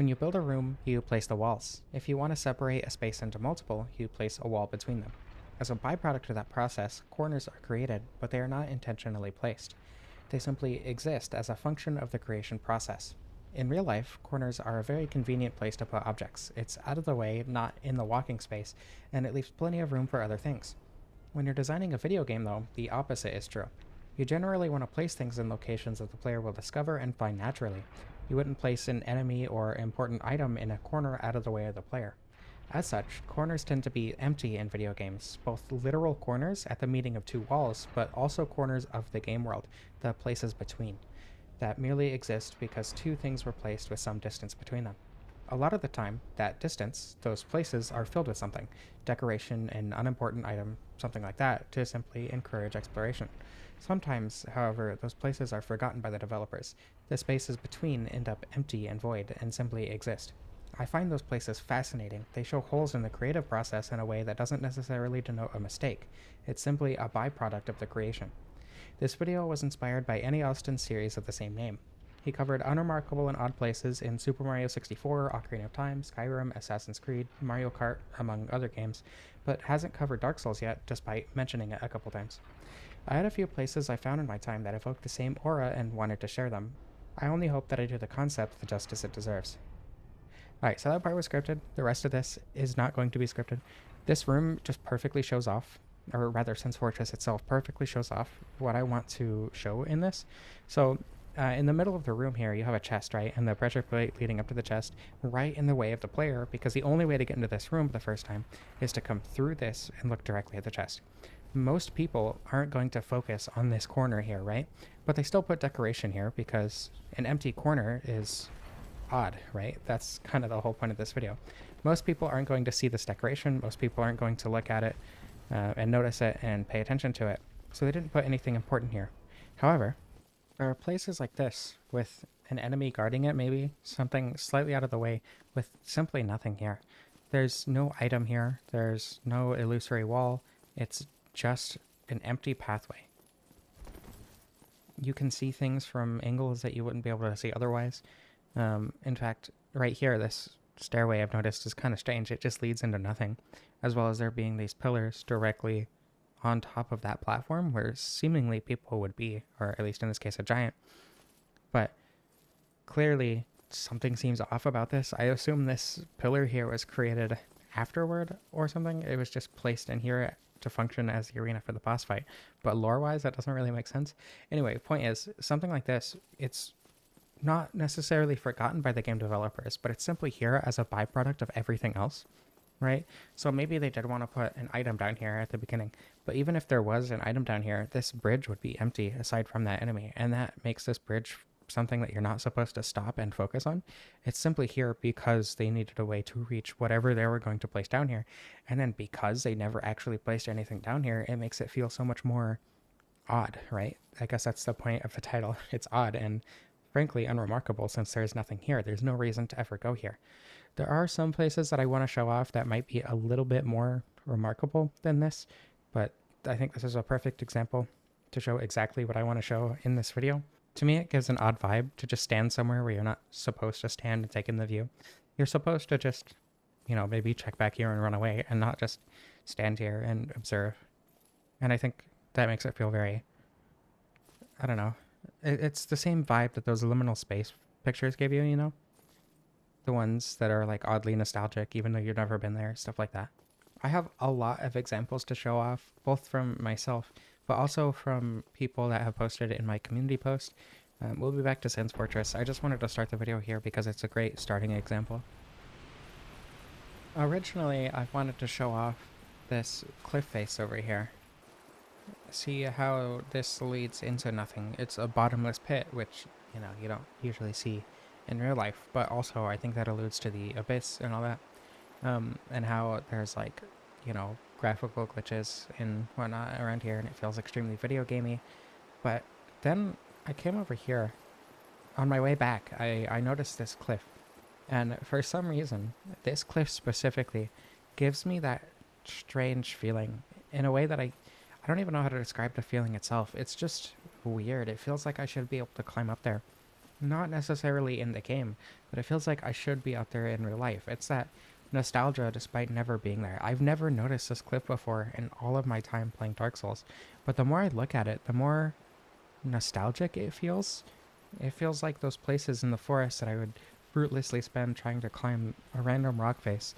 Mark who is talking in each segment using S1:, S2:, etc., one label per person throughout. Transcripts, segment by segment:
S1: When you build a room, you place the walls. If you want to separate a space into multiple, you place a wall between them. As a byproduct of that process, corners are created, but they are not intentionally placed. They simply exist as a function of the creation process. In real life, corners are a very convenient place to put objects. It's out of the way, not in the walking space, and it leaves plenty of room for other things. When you're designing a video game, though, the opposite is true. You generally want to place things in locations that the player will discover and find naturally. You wouldn't place an enemy or important item in a corner out of the way of the player. As such, corners tend to be empty in video games, both literal corners at the meeting of two walls, but also corners of the game world, the places between, that merely exist because two things were placed with some distance between them. A lot of the time, that distance, those places, are filled with something, decoration, an unimportant item, something like that, to simply encourage exploration. Sometimes, however, those places are forgotten by the developers. The spaces between end up empty and void and simply exist. I find those places fascinating. They show holes in the creative process in a way that doesn't necessarily denote a mistake. It's simply a byproduct of the creation. This video was inspired by Annie Austin's series of the same name. He covered Unremarkable and Odd Places in Super Mario 64, Ocarina of Time, Skyrim, Assassin's Creed, Mario Kart, among other games, but hasn't covered Dark Souls yet, despite mentioning it a couple times. I had a few places I found in my time that evoked the same aura and wanted to share them. I only hope that I do the concept the justice it deserves. Alright, so that part was scripted. The rest of this is not going to be scripted. This room just perfectly shows off, or rather Sense Fortress itself perfectly shows off what I want to show in this. So in the middle of the room here, you have a chest, right? And the pressure plate leading up to the chest right in the way of the player, because the only way to get into this room the first time is to come through this and look directly at the chest. Most people aren't going to focus on this corner here, right? But they still put decoration here because an empty corner is odd, right? That's kind of the whole point of this video. Most people aren't going to see this decoration. Most people aren't going to look at it and notice it and pay attention to it. So they didn't put anything important here. However, there are places like this with an enemy guarding it, maybe something slightly out of the way, with simply nothing here. There's no item here. There's no illusory wall. It's just an empty pathway. You can see things from angles that you wouldn't be able to see otherwise. In fact, right here, this stairway I've noticed is kind of strange. It just leads into nothing, as well as there being these pillars directly on top of that platform where seemingly people would be, or at least in this case a giant. But clearly something seems off about this. I assume this pillar here was created afterward or something. It was just placed in here to function as the arena for the boss fight. But lore-wise, that doesn't really make sense. Anyway, point is, something like this, it's not necessarily forgotten by the game developers, but it's simply here as a byproduct of everything else, right? So maybe they did want to put an item down here at the beginning, but even if there was an item down here, this bridge would be empty aside from that enemy, and that makes this bridge something that you're not supposed to stop and focus on. It's simply here because they needed a way to reach whatever they were going to place down here, and then because they never actually placed anything down here, it makes it feel so much more odd, right? I guess that's the point of the title. It's odd and frankly unremarkable, since there's nothing here. There's no reason to ever go here. There are some places that I want to show off that might be a little bit more remarkable than this, but I think this is a perfect example to show exactly what I want to show in this video. To me, it gives an odd vibe to just stand somewhere where you're not supposed to stand and take in the view. You're supposed to just, maybe check back here and run away and not just stand here and observe. And I think that makes it feel very, I don't know, it's the same vibe that those liminal space pictures give you, the ones that are like oddly nostalgic, even though you've never been there, stuff like that. I have a lot of examples to show off, both from myself, but also from people that have posted it in my community post. We'll be back to Sense Fortress. I just wanted to start the video here because it's a great starting example. Originally, I wanted to show off this cliff face over here. See how this leads into nothing. It's a bottomless pit, which, you don't usually see in real life, but also I think that alludes to the abyss and all that. And how there's like, graphical glitches and whatnot around here, and it feels extremely video gamey. But then I came over here. On my way back, I noticed this cliff, and for some reason, this cliff specifically gives me that strange feeling in a way that I don't even know how to describe the feeling itself. It's just weird. It feels like I should be able to climb up there not necessarily in the game, but it feels like I should be out there in real life. It's that nostalgia despite never being there. I've never noticed this cliff before in all of my time playing Dark Souls, but the more I look at it, the more nostalgic it feels. It feels like those places in the forest that I would fruitlessly spend trying to climb a random rock face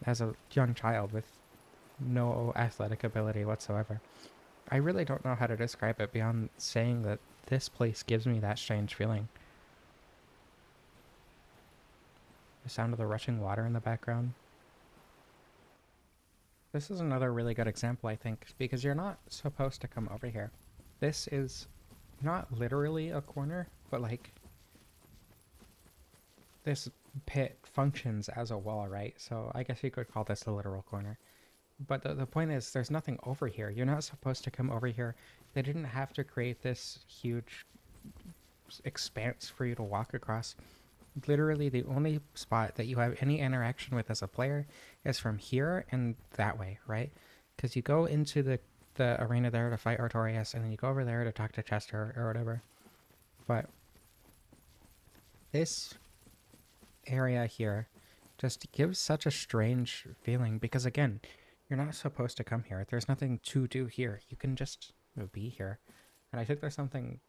S1: as a young child with no athletic ability whatsoever. I really don't know how to describe it beyond saying that this place gives me that strange feeling. The sound of the rushing water in the background. This is another really good example, I think, because you're not supposed to come over here. This is not literally a corner, but like this pit functions as a wall, right? So I guess you could call this a literal corner. But the point is, there's nothing over here. You're not supposed to come over here. They didn't have to create this huge expanse for you to walk across. Literally, the only spot that you have any interaction with as a player is from here and that way, right? Because you go into the arena there to fight Artorias, and then you go over there to talk to Chester or whatever. But this area here just gives such a strange feeling because, again, you're not supposed to come here. There's nothing to do here. You can just be here. And I think there's something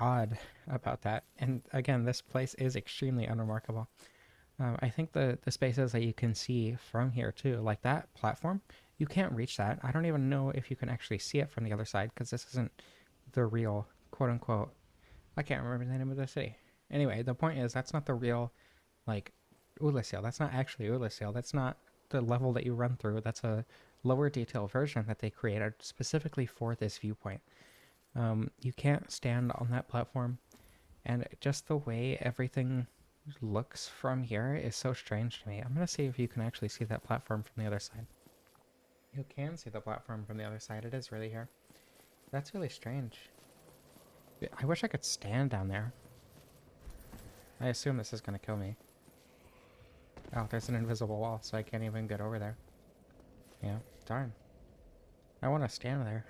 S1: odd about that. And again, this place is extremely unremarkable. I think the spaces that you can see from here too, like that platform, you can't reach that. I don't even know if you can actually see it from the other side because this isn't the real quote unquote. I can't remember the name of the city. Anyway, the point is that's not the real like Oolacile. That's not actually Oolacile. That's not the level that you run through. That's a lower detail version that they created specifically for this viewpoint. You can't stand on that platform, and just the way everything looks from here is so strange to me. I'm going to see if you can actually see that platform from the other side. You can see the platform from the other side. It is really here. That's really strange. I wish I could stand down there. I assume this is going to kill me. Oh, there's an invisible wall, so I can't even get over there. Yeah, darn. I want to stand there.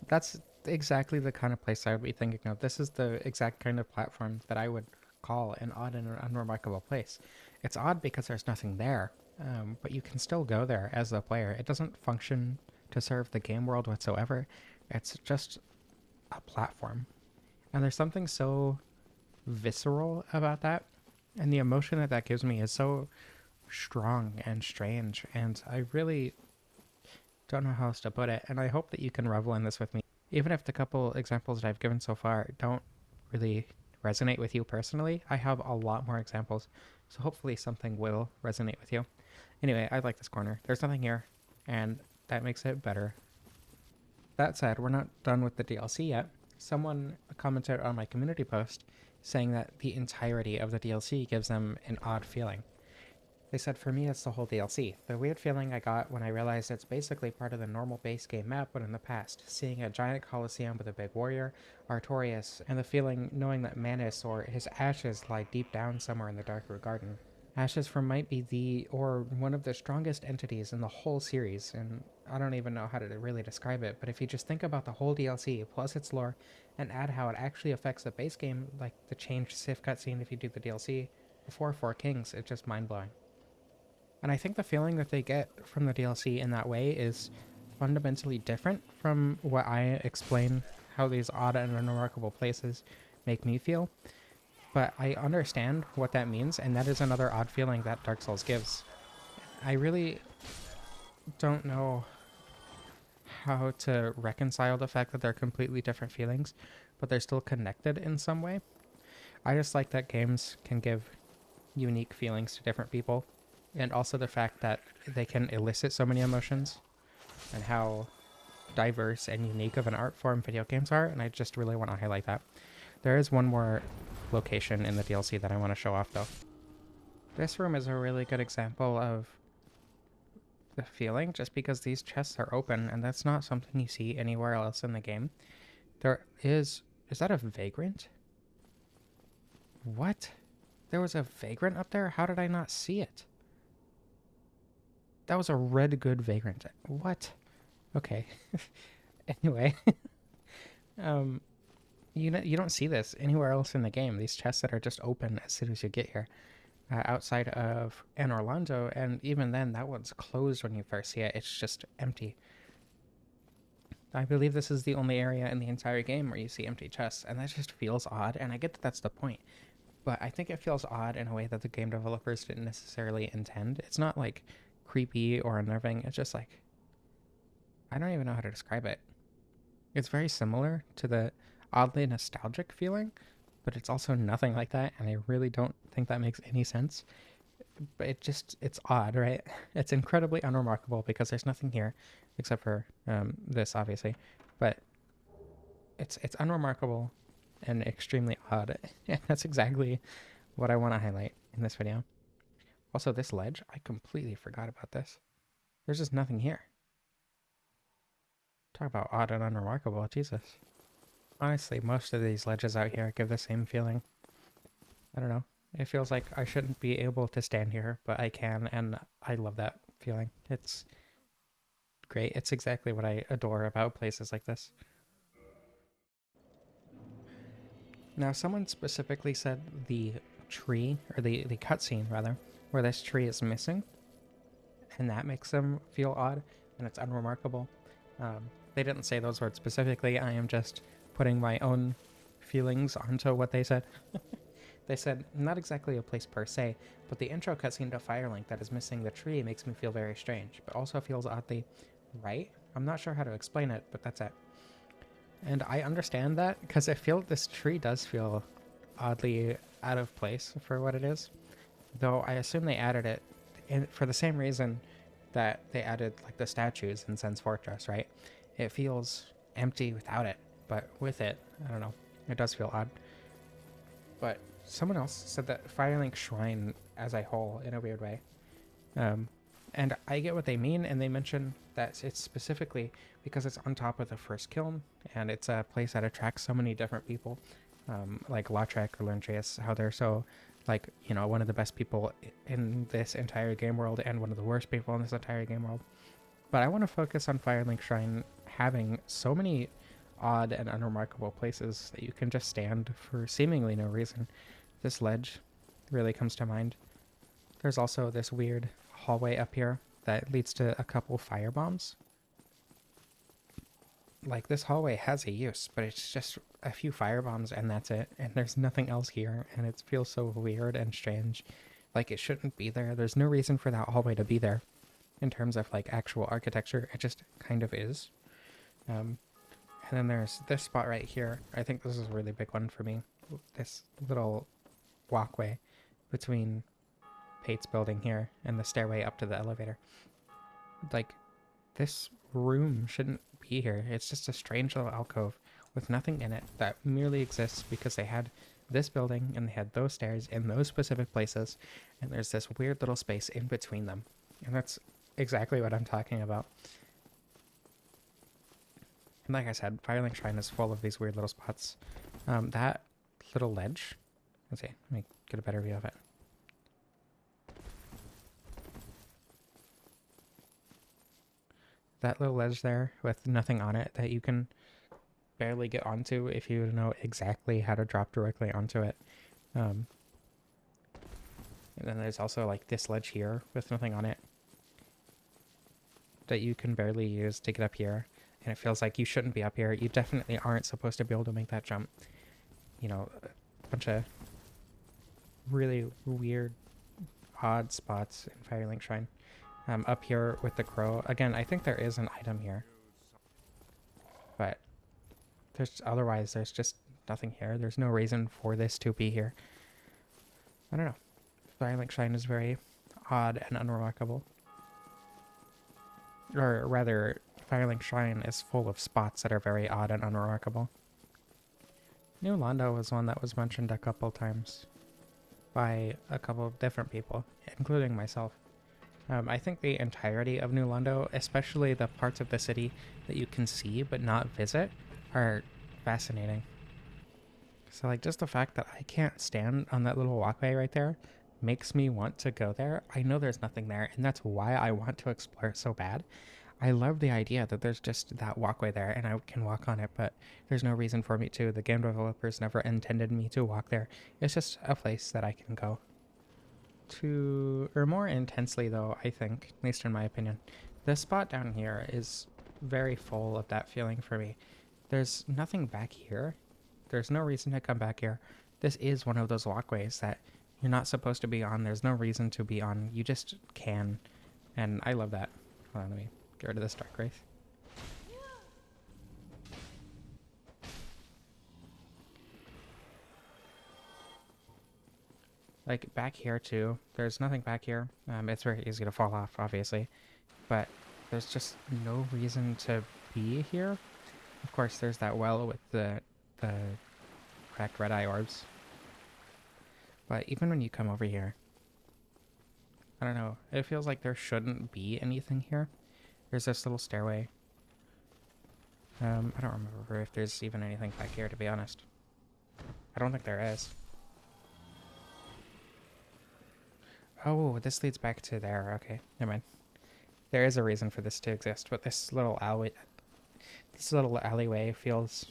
S1: That's exactly the kind of place I would be thinking of. This is the exact kind of platform that I would call an odd and an unremarkable place. It's odd because there's nothing there, but you can still go there as a player. It doesn't function to serve the game world whatsoever. It's just a platform. And there's something so visceral about that. And the emotion that that gives me is so strong and strange. And I really don't know how else to put it. And I hope that you can revel in this with me. Even if the couple examples that I've given so far don't really resonate with you personally, I have a lot more examples. So hopefully something will resonate with you. Anyway, I like this corner. There's nothing here, and that makes it better. That said, we're not done with the DLC yet. Someone commented on my community post saying that the entirety of the DLC gives them an odd feeling. They said, for me, it's the whole DLC. The weird feeling I got when I realized it's basically part of the normal base game map, but in the past, seeing a giant coliseum with a big warrior, Artorias, and the feeling knowing that Manus or his ashes lie deep down somewhere in the Darkroot Garden. Ashes from might be the, or one of the strongest entities in the whole series, and I don't even know how to really describe it, but if you just think about the whole DLC, plus its lore, and add how it actually affects the base game, like the changed Sif cutscene if you do the DLC, before Four Kings, it's just mind-blowing. And I think the feeling that they get from the DLC in that way is fundamentally different from what I explain how these odd and unremarkable places make me feel. But I understand what that means, and that is another odd feeling that Dark Souls gives. I really don't know how to reconcile the fact that they're completely different feelings, but they're still connected in some way. I just like that games can give unique feelings to different people, and also the fact that they can elicit so many emotions, and how diverse and unique of an art form video games are, and I just really want to highlight that. There is one more location in the DLC that I want to show off, though. This room is a really good example of the feeling, just because these chests are open, and that's not something you see anywhere else in the game. There is that a vagrant? What? There was a vagrant up there? How did I not see it? That was a red good vagrant. What? Okay. Anyway. You don't see this anywhere else in the game. These chests that are just open as soon as you get here, outside of Anor Londo, and even then, that one's closed when you first see it. It's just empty. I believe this is the only area in the entire game where you see empty chests, and that just feels odd, and I get that that's the point, but I think it feels odd in a way that the game developers didn't necessarily intend. It's not, like, creepy or unnerving, it's just, like, I don't even know how to describe it. It's very similar to the oddly nostalgic feeling, but it's also nothing like that, and I really don't think that makes any sense. But it's odd, right? It's incredibly unremarkable because there's nothing here except for this, obviously, but it's unremarkable and extremely odd. And that's exactly what I want to highlight in this video. Also, this ledge, I completely forgot about this. There's just nothing here. Talk about odd and unremarkable, Jesus. Honestly, most of these ledges out here give the same feeling. I don't know. It feels like I shouldn't be able to stand here, but I can, and I love that feeling. It's great. It's exactly what I adore about places like this. Now, someone specifically said the tree, or the cutscene, rather, where this tree is missing, and that makes them feel odd, and it's unremarkable. They didn't say those words specifically. I am just putting my own feelings onto what they said. They said, not exactly a place per se, but the intro cutscene to Firelink that is missing the tree makes me feel very strange, but also feels oddly right. I'm not sure how to explain it, but that's it. And I understand that, because I feel this tree does feel oddly out of place for what it is. Though I assume they added it for the same reason that they added, like, the statues in Sen's Fortress, right? It feels empty without it, but with it, I don't know, it does feel odd. But someone else said that Firelink Shrine as a whole, in a weird way. And I get what they mean, and they mention that it's specifically because it's on top of the first kiln, and it's a place that attracts so many different people, like Lautrec or Lundreas, how they're so, like, you know, one of the best people in this entire game world and one of the worst people in this entire game world. But I want to focus on Firelink Shrine having so many odd and unremarkable places that you can just stand for seemingly no reason. This ledge really comes to mind. There's also this weird hallway up here that leads to a couple fire bombs. Like, this hallway has a use, but it's just a few fire bombs and that's it. And there's nothing else here, and it feels so weird and strange. Like, it shouldn't be there. There's no reason for that hallway to be there in terms of, like, actual architecture. It just kind of is. And then there's this spot right here. I think this is a really big one for me. This little walkway between Pate's building here and the stairway up to the elevator. Like, this room shouldn't be here. It's just a strange little alcove with nothing in it that merely exists because they had this building and they had those stairs in those specific places, and there's this weird little space in between them. And that's exactly what I'm talking about. And like I said, Firelink Shrine is full of these weird little spots. That little ledge, let's see, let me get a better view of it. That little ledge there with nothing on it that you can barely get onto if you know exactly how to drop directly onto it. And then there's also, like, this ledge here with nothing on it that you can barely use to get up here. And it feels like you shouldn't be up here. You definitely aren't supposed to be able to make that jump. You know, a bunch of really weird, odd spots in Firelink Shrine. Up here with the crow. Again, I think there is an item here. But otherwise, there's just nothing here. There's no reason for this to be here. I don't know. Firelink Shrine is very odd and unremarkable. Or rather, Firelink Shrine is full of spots that are very odd and unremarkable. New Londo was one that was mentioned a couple times by a couple of different people, including myself. I think the entirety of New Londo, especially the parts of the city that you can see but not visit, are fascinating. So, like, just the fact that I can't stand on that little walkway right there makes me want to go there. I know there's nothing there, and that's why I want to explore it so bad. I love the idea that there's just that walkway there and I can walk on it, but there's no reason for me to. The game developers never intended me to walk there. It's just a place that I can go to. Or more intensely though, I think, at least in my opinion, this spot down here is very full of that feeling for me. There's nothing back here. There's no reason to come back here. This is one of those walkways that you're not supposed to be on. There's no reason to be on. You just can. And I love that. Hold on, let me get rid of this Dark Wraith. Like, back here, too. There's nothing back here. It's very easy to fall off, obviously. But there's just no reason to be here. Of course, there's that well with the cracked red eye orbs. But even when you come over here, I don't know, it feels like there shouldn't be anything here. There's this little stairway. I don't remember if there's even anything back here, to be honest. I don't think there is. Oh, this leads back to there. Okay, never mind. There is a reason for this to exist, but this little alleyway feels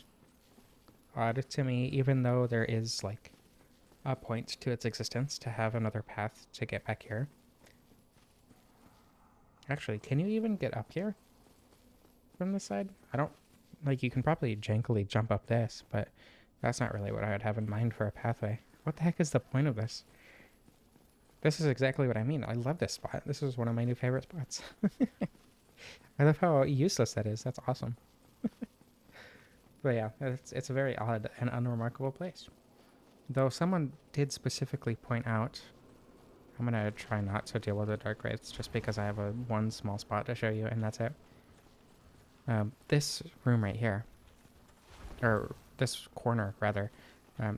S1: odd to me, even though there is like a point to its existence to have another path to get back here. Actually, can you even get up here from this side? I don't, like, you can probably jankily jump up this, but that's not really what I would have in mind for a pathway. What the heck is the point of this? This is exactly what I mean. I love this spot. This is one of my new favorite spots. I love how useless that is. That's awesome. But yeah, it's a very odd and unremarkable place. Though someone did specifically point out, I'm going to try not to deal with the Dark Wraiths just because I have one small spot to show you, and that's it. This room right here, or this corner rather,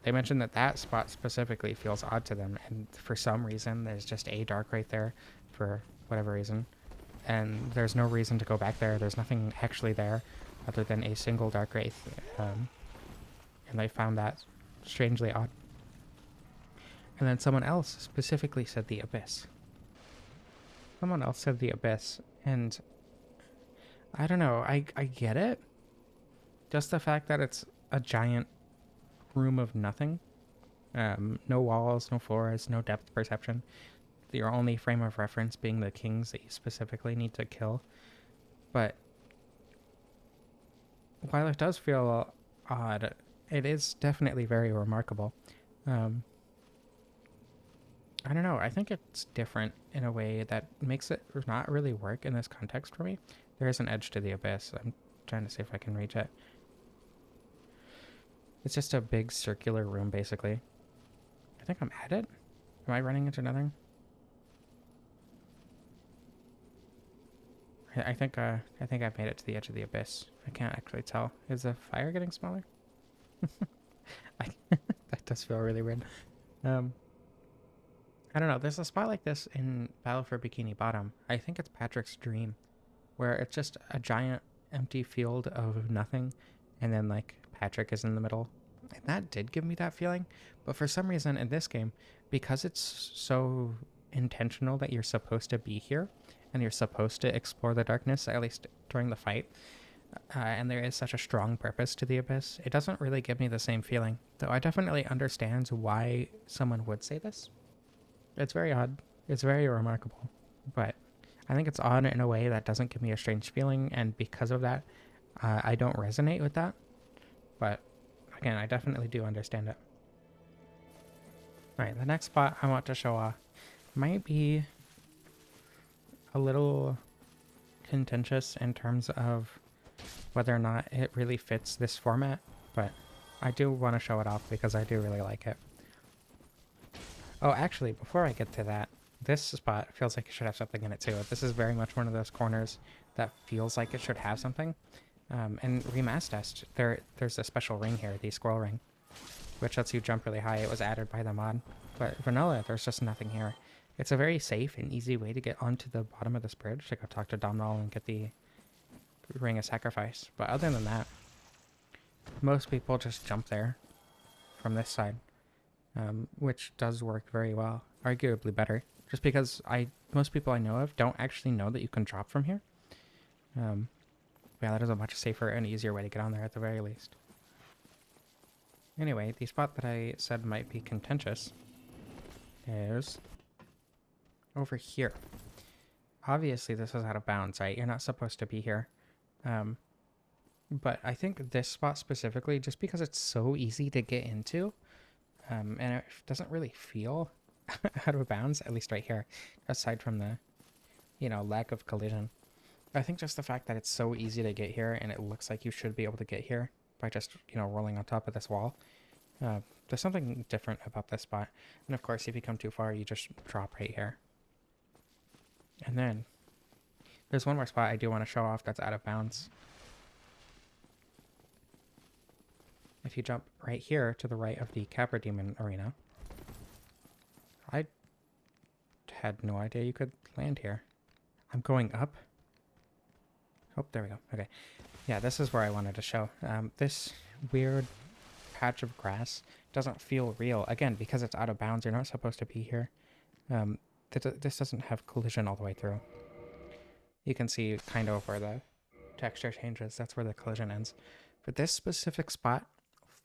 S1: they mentioned that spot specifically feels odd to them, and for some reason there's just a Dark Wraith there for whatever reason, and there's no reason to go back there. There's nothing actually there other than a single Dark Wraith, and they found that strangely odd. And then someone else specifically said the Abyss. Someone else said the Abyss, and I don't know, I get it. Just the fact that it's a giant room of nothing. No walls, no floors, no depth perception. Your only frame of reference being the kings that you specifically need to kill. But while it does feel odd, it is definitely very remarkable. I don't know, I think it's different in a way that makes it not really work in this context for me. There is an edge to the Abyss. I'm trying to see if I can reach it. It's just a big circular room, basically. I think I'm at it. Am I running into nothing? I think I've made it to the edge of the Abyss. I can't actually tell. Is the fire getting smaller? That does feel really weird. I don't know. There's a spot like this in Battle for Bikini Bottom. I think it's Patrick's Dream, where it's just a giant empty field of nothing, and then like Patrick is in the middle. And that did give me that feeling. But for some reason in this game, because it's so intentional that you're supposed to be here and you're supposed to explore the darkness, at least during the fight, and there is such a strong purpose to the Abyss, it doesn't really give me the same feeling. Though I definitely understand why someone would say this. It's very odd. It's very remarkable. But I think it's odd in a way that doesn't give me a strange feeling, and because of that, I don't resonate with that. But again, I definitely do understand it. Alright, the next spot I want to show off might be a little contentious in terms of whether or not it really fits this format, but I do want to show it off because I do really like it. Oh, actually, before I get to that, this spot feels like it should have something in it too. This is very much one of those corners that feels like it should have something. And Remastered, there's a special ring here, the scroll ring, which lets you jump really high. It was added by the mod. But vanilla, there's just nothing here. It's a very safe and easy way to get onto the bottom of this bridge to go talk to Domhnall and get the Ring of Sacrifice. But other than that, most people just jump there from this side, which does work very well, arguably better, just because most people I know of don't actually know that you can drop from here. Yeah, that is a much safer and easier way to get on there at the very least. Anyway, the spot that I said might be contentious is over here. Obviously, this is out of bounds, right? You're not supposed to be here. But I think this spot specifically, just because it's so easy to get into, and it doesn't really feel out of bounds, at least right here, aside from the, lack of collision. I think just the fact that it's so easy to get here and it looks like you should be able to get here by just, rolling on top of this wall. There's something different about this spot. And of course, if you come too far, you just drop right here. And then there's one more spot I do want to show off that's out of bounds. If you jump right here to the right of the Capra Demon arena, I had no idea you could land here. I'm going up. Oh, there we go. Okay. Yeah, this is where I wanted to show. This weird patch of grass doesn't feel real. Again, because it's out of bounds, you're not supposed to be here. This doesn't have collision all the way through. You can see kind of where the texture changes. That's where the collision ends. But this specific spot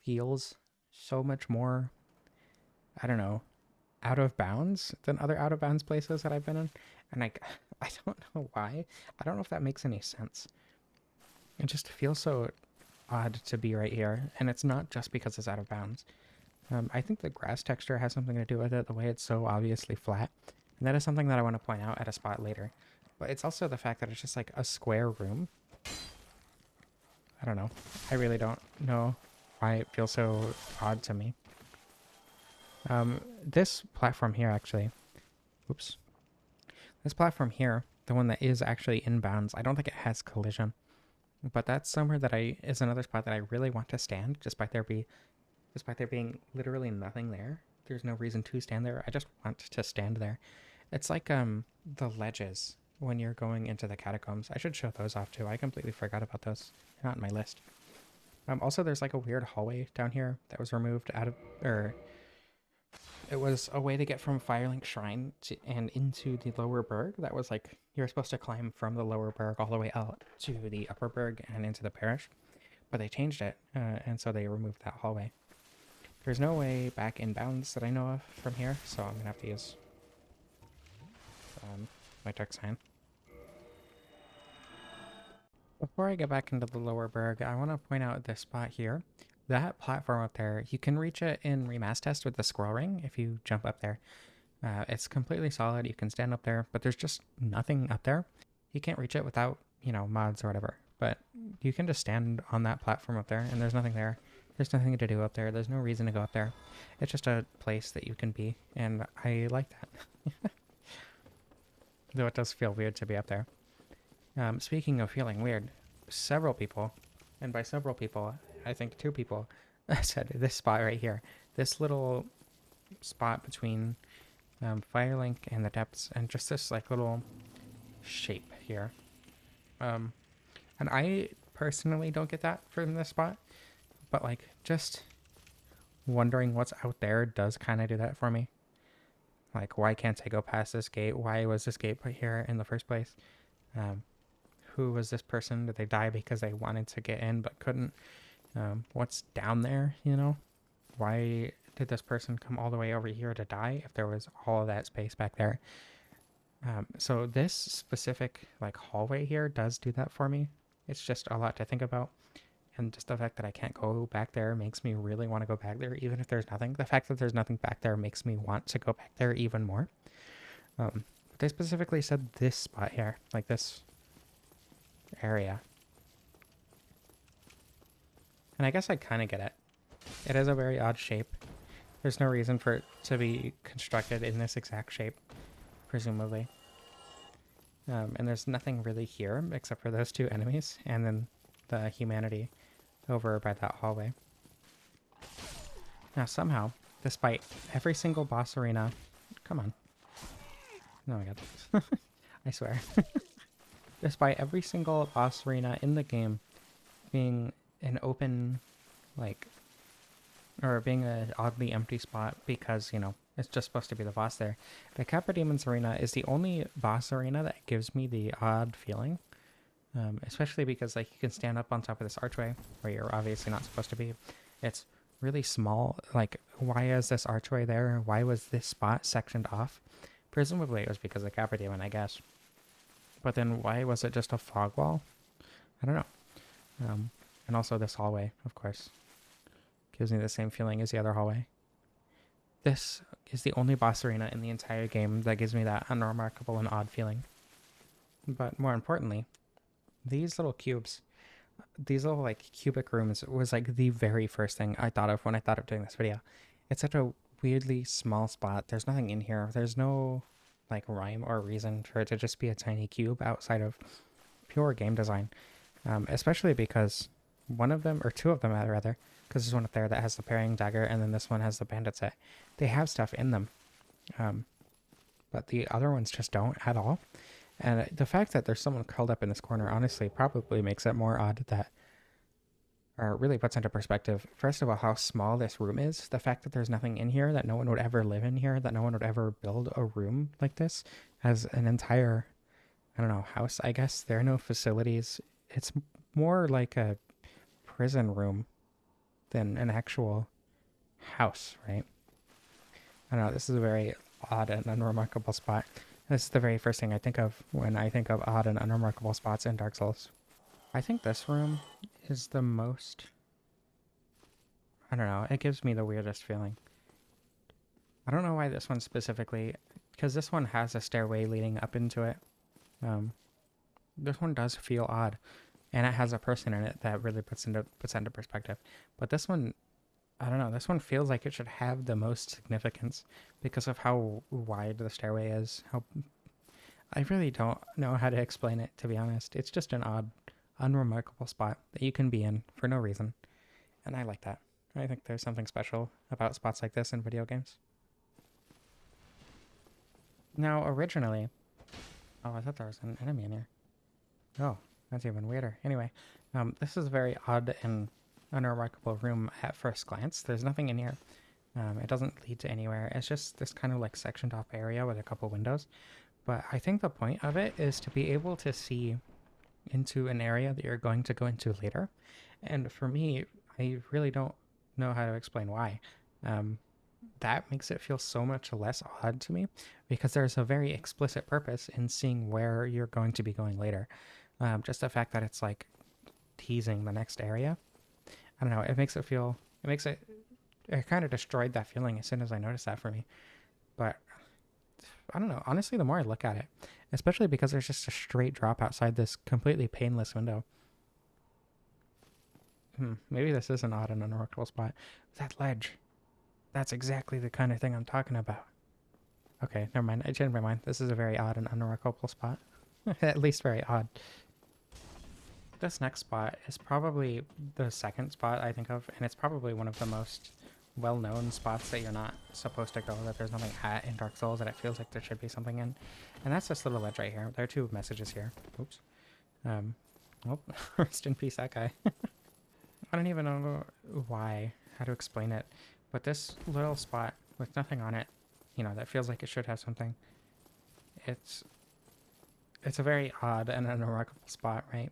S1: feels so much more, I don't know, out of bounds than other out of bounds places that I've been in. And I don't know why. I don't know if that makes any sense. It just feels so odd to be right here. And it's not just because it's out of bounds. I think the grass texture has something to do with it, the way it's so obviously flat. And that is something that I want to point out at a spot later. But it's also the fact that it's just like a square room. I don't know. I really don't know why it feels so odd to me. This platform here, actually. Oops. This platform here, the one that is actually in bounds, I don't think it has collision. But that's somewhere that is another spot that I really want to stand, despite there being literally nothing there. There's no reason to stand there. I just want to stand there. It's like the ledges when you're going into the catacombs. I should show those off too. I completely forgot about those. They're not in my list. Also, there's like a weird hallway down here that was removed it was a way to get from Firelink Shrine and into the lower Berg. That was like, you were supposed to climb from the lower Berg all the way out to the upper Berg and into the Parish. But they changed it, and so they removed that hallway. There's no way back in bounds that I know of from here, so I'm going to have to use my Dark sign. Before I get back into the lower Berg, I want to point out this spot here. That platform up there, you can reach it in Remastest with the scroll ring if you jump up there. It's completely solid. You can stand up there, but there's just nothing up there. You can't reach it without, mods or whatever. But you can just stand on that platform up there, and there's nothing there. There's nothing to do up there. There's no reason to go up there. It's just a place that you can be, and I like that. Though it does feel weird to be up there. Speaking of feeling weird, several people, and by several people, I think 2 people, said this spot right here. This little spot between Firelink and the depths, and just this like little shape here. And I personally don't get that from this spot, but like just wondering what's out there does kind of do that for me. Like, why can't I go past this gate? Why was this gate put here in the first place? Who was this person? Did they die because they wanted to get in but couldn't? What's down there, Why did this person come all the way over here to die if there was all of that space back there? So this specific like hallway here does do that for me. It's just a lot to think about. And just the fact that I can't go back there makes me really want to go back there, even if there's nothing. The fact that there's nothing back there makes me want to go back there even more. They specifically said this spot here, like this area. And I guess I kind of get it. It is a very odd shape. There's no reason for it to be constructed in this exact shape, presumably. And there's nothing really here except for those 2 enemies and then the humanity over by that hallway. Now somehow, despite every single boss arena... Come on. Oh my god. I swear. Despite every single boss arena in the game being an open, or being an oddly empty spot because, it's just supposed to be the boss there. The Capra Demon's arena is the only boss arena that gives me the odd feeling. especially because like you can stand up on top of this archway where you're obviously not supposed to be. It's really small. Like, why is this archway there? Why was this spot sectioned off? Presumably it was because of Capra Demon, I guess. But then why was it just a fog wall? I don't know. And also this hallway, of course, gives me the same feeling as the other hallway. This is the only boss arena in the entire game that gives me that unremarkable and odd feeling. But more importantly, these little cubes, these little like cubic rooms was like the very first thing I thought of when I thought of doing this video. It's such a weirdly small spot. There's nothing in here. There's no like rhyme or reason for it to just be a tiny cube outside of pure game design. Especially because one of them, or two of them rather, because there's one up there that has the parrying dagger and then this one has the bandit set. They have stuff in them. But the other ones just don't at all. And the fact that there's someone curled up in this corner honestly probably makes it more odd that, or really puts into perspective, first of all, how small this room is. The fact that there's nothing in here, that no one would ever live in here, that no one would ever build a room like this as an entire, I don't know, house, I guess. There are no facilities. It's more like a prison room than an actual house, right? I don't know, this is a very odd and unremarkable spot. This is the very first thing I think of when I think of odd and unremarkable spots in Dark Souls. I think this room is the most, I don't know, it gives me the weirdest feeling. I don't know why this one specifically, because this one has a stairway leading up into it. This one does feel odd, and it has a person in it that really puts into perspective. But this one, I don't know, this one feels like it should have the most significance because of how wide the stairway is. I really don't know how to explain it, to be honest. It's just an odd, unremarkable spot that you can be in for no reason. And I like that. I think there's something special about spots like this in video games. Now, originally... Oh, I thought there was an enemy in here. Oh, that's even weirder. Anyway, this is a very odd and unremarkable room at first glance. There's nothing in here. It doesn't lead to anywhere. It's just this kind of like sectioned off area with a couple windows. But I think the point of it is to be able to see into an area that you're going to go into later. And for me, I really don't know how to explain why. That makes it feel so much less odd to me because there's a very explicit purpose in seeing where you're going to be going later. Just the fact that it's like teasing the next area. I don't know. It kind of destroyed that feeling as soon as I noticed that for me. But I don't know. Honestly, the more I look at it, especially because there's just a straight drop outside this completely painless window. Maybe this is an odd and unremarkable spot. That ledge. That's exactly the kind of thing I'm talking about. Okay, never mind. I changed my mind. This is a very odd and unremarkable spot. At least very odd. This next spot is probably the second spot I think of, and it's probably one of the most well-known spots that you're not supposed to go, that there's nothing at in Dark Souls, that it feels like there should be something in. And that's this little ledge right here. There are two messages here. Oops. Oh, rest in peace, that guy. I don't even know how to explain it, but this little spot with nothing on it, you know, that feels like it should have something. It's a very odd and unremarkable spot, right?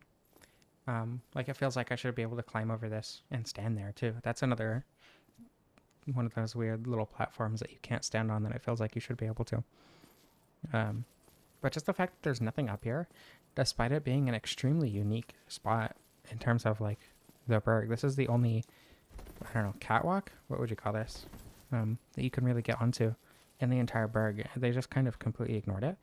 S1: Like it feels like I should be able to climb over this and stand there too. That's another one of those weird little platforms that you can't stand on that it feels like you should be able to. But just the fact that there's nothing up here, despite it being an extremely unique spot in terms of like the Berg. This is the only, I don't know, catwalk? What would you call this? That you can really get onto in the entire Berg. They just kind of completely ignored it.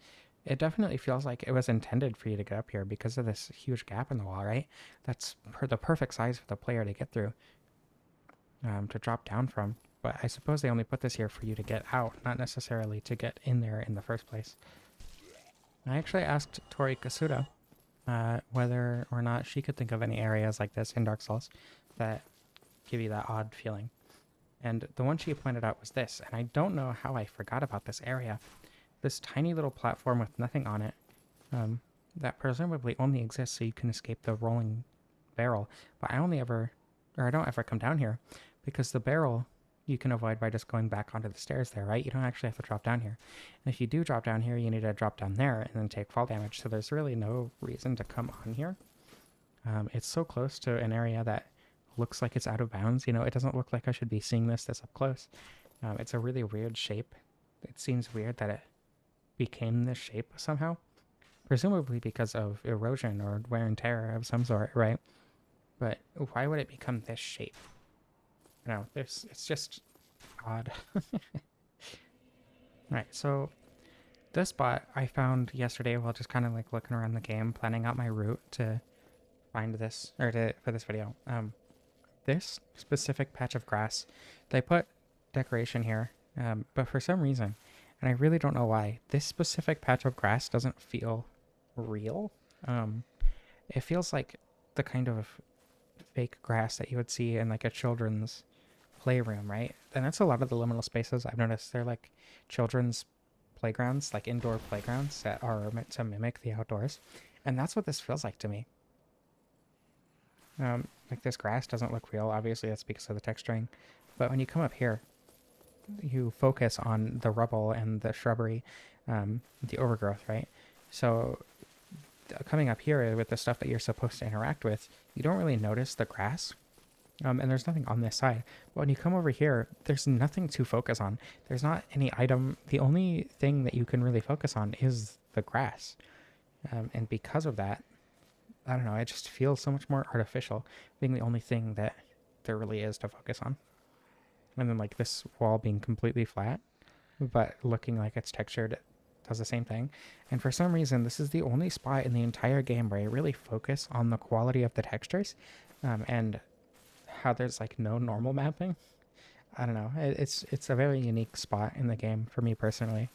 S1: It definitely feels like it was intended for you to get up here because of this huge gap in the wall, right? That's the perfect size for the player to get through, to drop down from. But I suppose they only put this here for you to get out, not necessarily to get in there in the first place. I actually asked Tori Kasuda whether or not she could think of any areas like this in Dark Souls that give you that odd feeling. And the one she pointed out was this, and I don't know how I forgot about this area. This tiny little platform with nothing on it, that presumably only exists so you can escape the rolling barrel. But I don't ever come down here because the barrel you can avoid by just going back onto the stairs there, right? You don't actually have to drop down here. And if you do drop down here, you need to drop down there and then take fall damage. So there's really no reason to come on here. It's so close to an area that looks like it's out of bounds. You know, it doesn't look like I should be seeing this up close. It's a really weird shape. It seems weird that it became this shape somehow. Presumably because of erosion or wear and tear of some sort, right? But why would it become this shape? No, it's just odd. Right, so this spot I found yesterday while just kind of like looking around the game, planning out my route to find this, or for this video. This specific patch of grass, they put decoration here, but for some reason, and I really don't know why, this specific patch of grass doesn't feel real. It feels like the kind of fake grass that you would see in like a children's playroom, right? And that's a lot of the liminal spaces I've noticed. They're like children's playgrounds, like indoor playgrounds that are meant to mimic the outdoors. And that's what this feels like to me. Like this grass doesn't look real. Obviously that's because of the texturing. But when you come up here, you focus on the rubble and the shrubbery, the overgrowth, right? So coming up here with the stuff that you're supposed to interact with, you don't really notice the grass. And there's nothing on this side. But when you come over here, there's nothing to focus on. There's not any item. The only thing that you can really focus on is the grass. And because of that, I don't know, it just feels so much more artificial, being the only thing that there really is to focus on. And then like this wall being completely flat, but looking like it's textured does the same thing. And for some reason, this is the only spot in the entire game where I really focus on the quality of the textures, and how there's like no normal mapping. I don't know. It's a very unique spot in the game for me personally.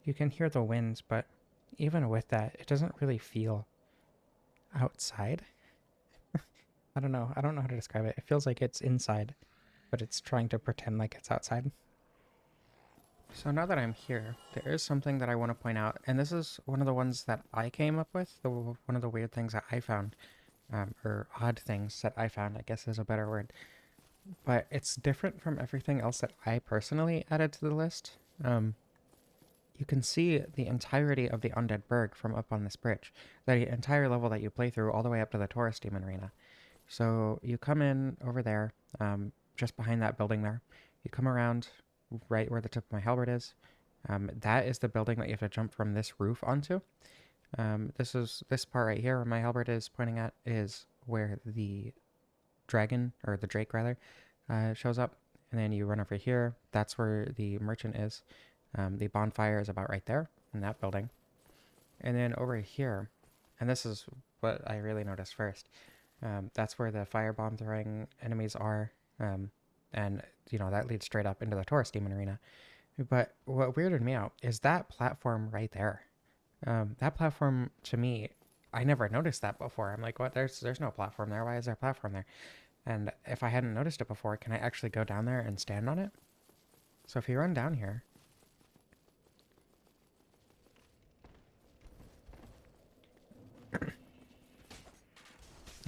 S1: You can hear the winds, but even with that, it doesn't really feel outside. I don't know. I don't know how to describe it. It feels like it's inside, but it's trying to pretend like it's outside. So now that I'm here, there is something that I want to point out, and this is one of the ones that I came up with, one of the weird things that I found, or odd things that I found, I guess is a better word. But it's different from everything else that I personally added to the list. You can see the entirety of the Undead Berg from up on this bridge, the entire level that you play through all the way up to the Taurus Demon Arena. So you come in over there, just behind that building there. You come around right where the tip of my halberd is. That is the building that you have to jump from this roof onto. This part right here where my halberd is pointing at is where the dragon, or the drake rather, shows up. And then you run over here. That's where the merchant is. The bonfire is about right there in that building. And then over here, and this is what I really noticed first, that's where the firebomb throwing enemies are. And, you know, that leads straight up into the Taurus Demon Arena. But what weirded me out is that platform right there. That platform, to me, I never noticed that before. I'm like, what? There's no platform there. Why is there a platform there? And if I hadn't noticed it before, can I actually go down there and stand on it? So if you run down here,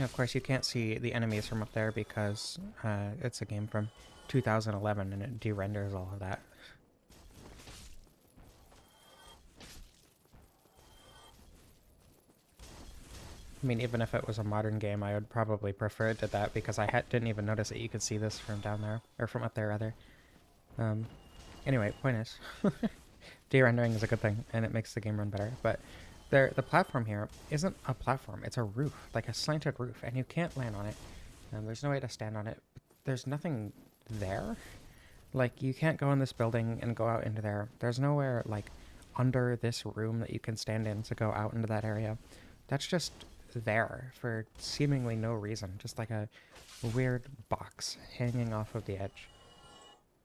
S1: of course, you can't see the enemies from up there because it's a game from 2011 and it de-renders all of that. I mean, even if it was a modern game, I would probably prefer it to that because I didn't even notice that you could see this from down there, or from up there rather. Anyway, point is, de-rendering is a good thing and it makes the game run better, but the platform here isn't a platform, it's a roof, like a slanted roof, and you can't land on it. There's no way to stand on it. There's nothing there. Like, you can't go in this building and go out into there. There's nowhere, like, under this room that you can stand in to go out into that area. That's just there for seemingly no reason. Just like a weird box hanging off of the edge.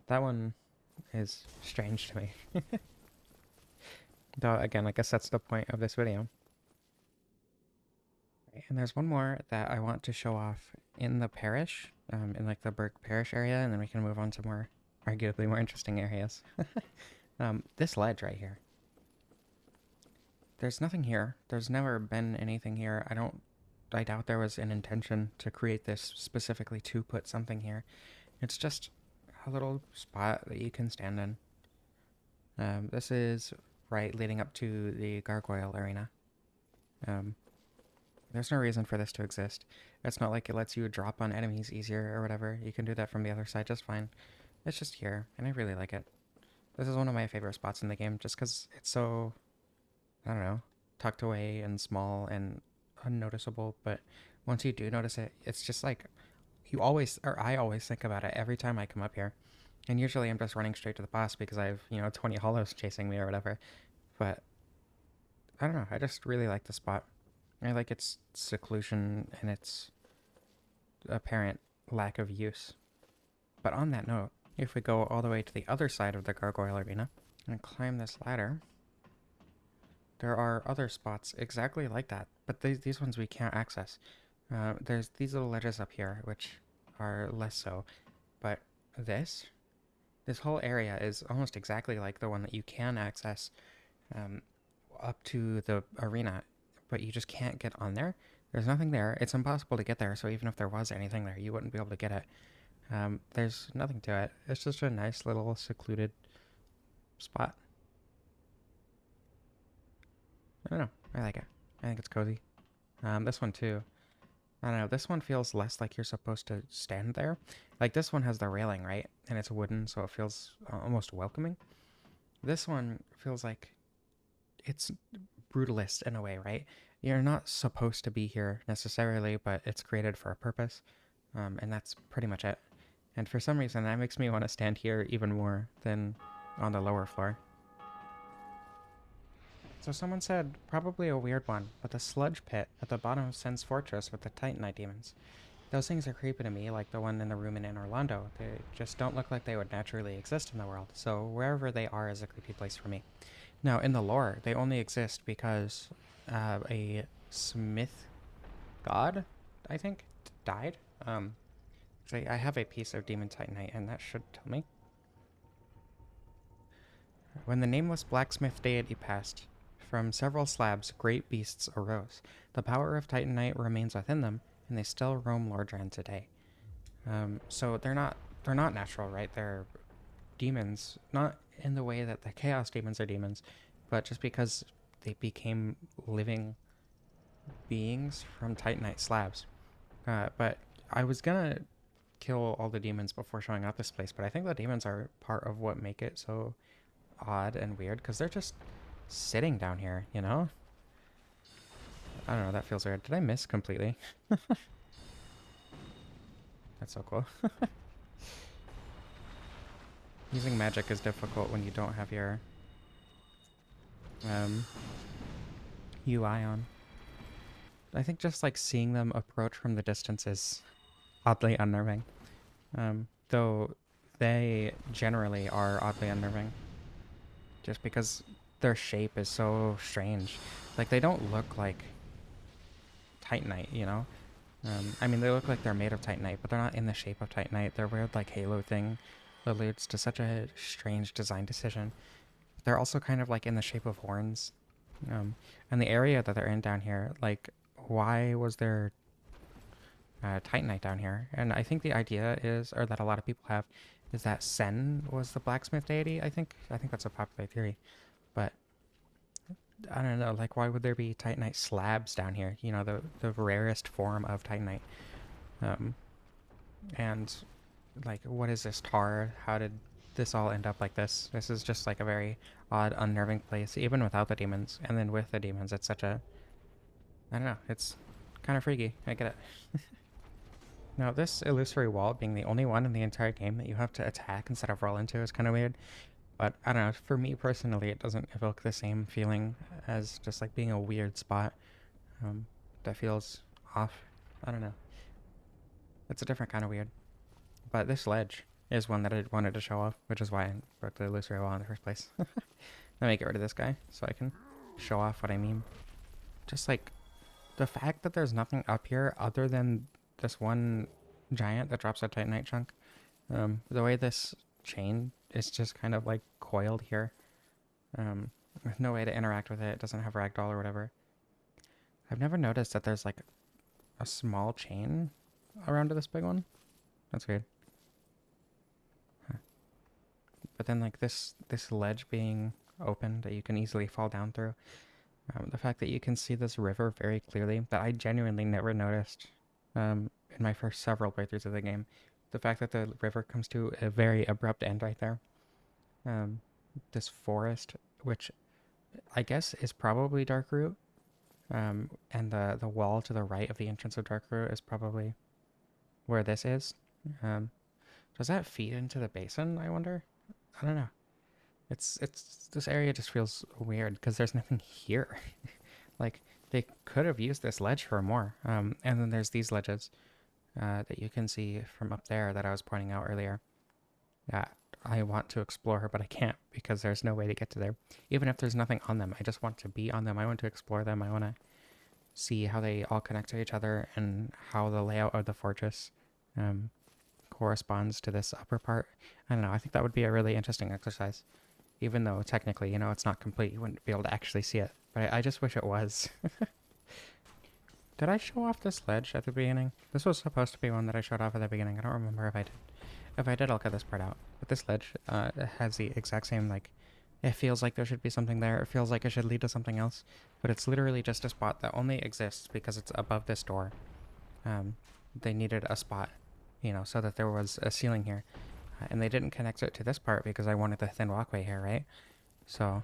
S1: That one is strange to me. Though, again, I guess that's the point of this video. And there's one more that I want to show off in the parish, in like the Berg Parish area, and then we can move on to more, arguably more interesting areas. This ledge right here. There's nothing here. There's never been anything here. I doubt there was an intention to create this specifically to put something here. It's just a little spot that you can stand in. This is right leading up to the gargoyle arena. There's no reason for this to exist. It's not like it lets you drop on enemies easier or whatever. You can do that from the other side just fine. It's just here, and I really like it. This is one of my favorite spots in the game just because it's so, I don't know, tucked away and small and unnoticeable. But once you do notice it, it's just like I always think about it every time I come up here. And usually I'm just running straight to the boss because I have, 20 hollows chasing me or whatever. But I don't know, I just really like the spot. I like its seclusion and its apparent lack of use. But on that note, if we go all the way to the other side of the gargoyle arena and climb this ladder, there are other spots exactly like that, but these ones we can't access. There's these little ledges up here, which are less so, but this whole area is almost exactly like the one that you can access up to the arena, but you just can't get on there. There's nothing there. It's impossible to get there, so even if there was anything there, you wouldn't be able to get it. There's nothing to it. It's just a nice little secluded spot. I don't know. I like it. I think it's cozy. This one too. I don't know. This one feels less like you're supposed to stand there. Like this one has the railing, right? And it's wooden, so it feels almost welcoming. This one feels like it's brutalist in a way, right? You're not supposed to be here necessarily, but it's created for a purpose. And that's pretty much it. And for some reason, that makes me want to stand here even more than on the lower floor. So someone said, probably a weird one, but the sludge pit at the bottom of Sen's fortress with the Titanite demons. Those things are creepy to me, like the one in the room in Anor Londo. They just don't look like they would naturally exist in the world, so wherever they are is a creepy place for me. Now, in the lore, they only exist because a smith god, I think, died. I have a piece of demon titanite, and that should tell me. When the nameless blacksmith deity passed, from several slabs great beasts arose. The power of titanite remains within them, and they still roam Lordran today. So they're not natural, right? They're demons, not in the way that the chaos demons are demons, but just because they became living beings from titanite slabs. But I was gonna kill all the demons before showing up this place, but I think the demons are part of what make it so odd and weird, because they're just sitting down here, you know? I don't know, that feels weird. Did I miss completely? That's so cool. Using magic is difficult when you don't have your UI on. I think just like seeing them approach from the distance is oddly unnerving. Though they generally are oddly unnerving. Just because their shape is so strange. Like, they don't look like Titanite, you know? I mean, they look like they're made of Titanite, but they're not in the shape of Titanite. Their weird, like, halo thing alludes to such a strange design decision. They're also kind of, like, in the shape of horns. And the area that they're in down here, like, why was there Titanite down here? And I think the idea is, or that a lot of people have, is that Sen was the blacksmith deity, I think. I think that's a popular theory. But I don't know, like, why would there be Titanite slabs down here? You know, the rarest form of Titanite. And, like, what is this tar? How did this all end up like this? This is just, like, a very odd, unnerving place, even without the demons. And then with the demons, it's such a... I don't know, it's kind of freaky. I get it. Now, this illusory wall being the only one in the entire game that you have to attack instead of roll into is kind of weird. But, I don't know, for me personally, it doesn't evoke the same feeling as just, like, being a weird spot that feels off. I don't know. It's a different kind of weird. But this ledge is one that I wanted to show off, which is why I broke the illusory wall in the first place. Let me get rid of this guy so I can show off what I mean. Just, like, the fact that there's nothing up here other than this one giant that drops a Titanite chunk. The way this chain is just kind of like coiled here. with no way to interact with it. It doesn't have ragdoll or whatever. I've never noticed that there's like a small chain around to this big one. That's weird. Huh. But then like this ledge being open that you can easily fall down through. The fact that you can see this river very clearly that I genuinely never noticed in my first several playthroughs of the game. The fact that the river comes to a very abrupt end right there. This forest, which I guess is probably Darkroot. And the wall to the right of the entrance of Darkroot is probably where this is. Does that feed into the basin, I wonder? I don't know. It's this area just feels weird because there's nothing here. Like they could have used this ledge for more. And then there's these ledges that you can see from up there that I was pointing out earlier. Yeah, I want to explore her, but I can't because there's no way to get to there. Even if there's nothing on them, I just want to be on them. I want to explore them. I want to see how they all connect to each other and how the layout of the fortress corresponds to this upper part. I don't know. I think that would be a really interesting exercise. Even though technically, you know, it's not complete. You wouldn't be able to actually see it. But I just wish it was. Did I show off this ledge at the beginning? This was supposed to be one that I showed off at the beginning. I don't remember if I did. If I did, I'll cut this part out. But this ledge has the exact same, like, it feels like there should be something there. It feels like it should lead to something else. But it's literally just a spot that only exists because it's above this door. They needed a spot, you know, so that there was a ceiling here. And they didn't connect it to this part because I wanted the thin walkway here, right? So,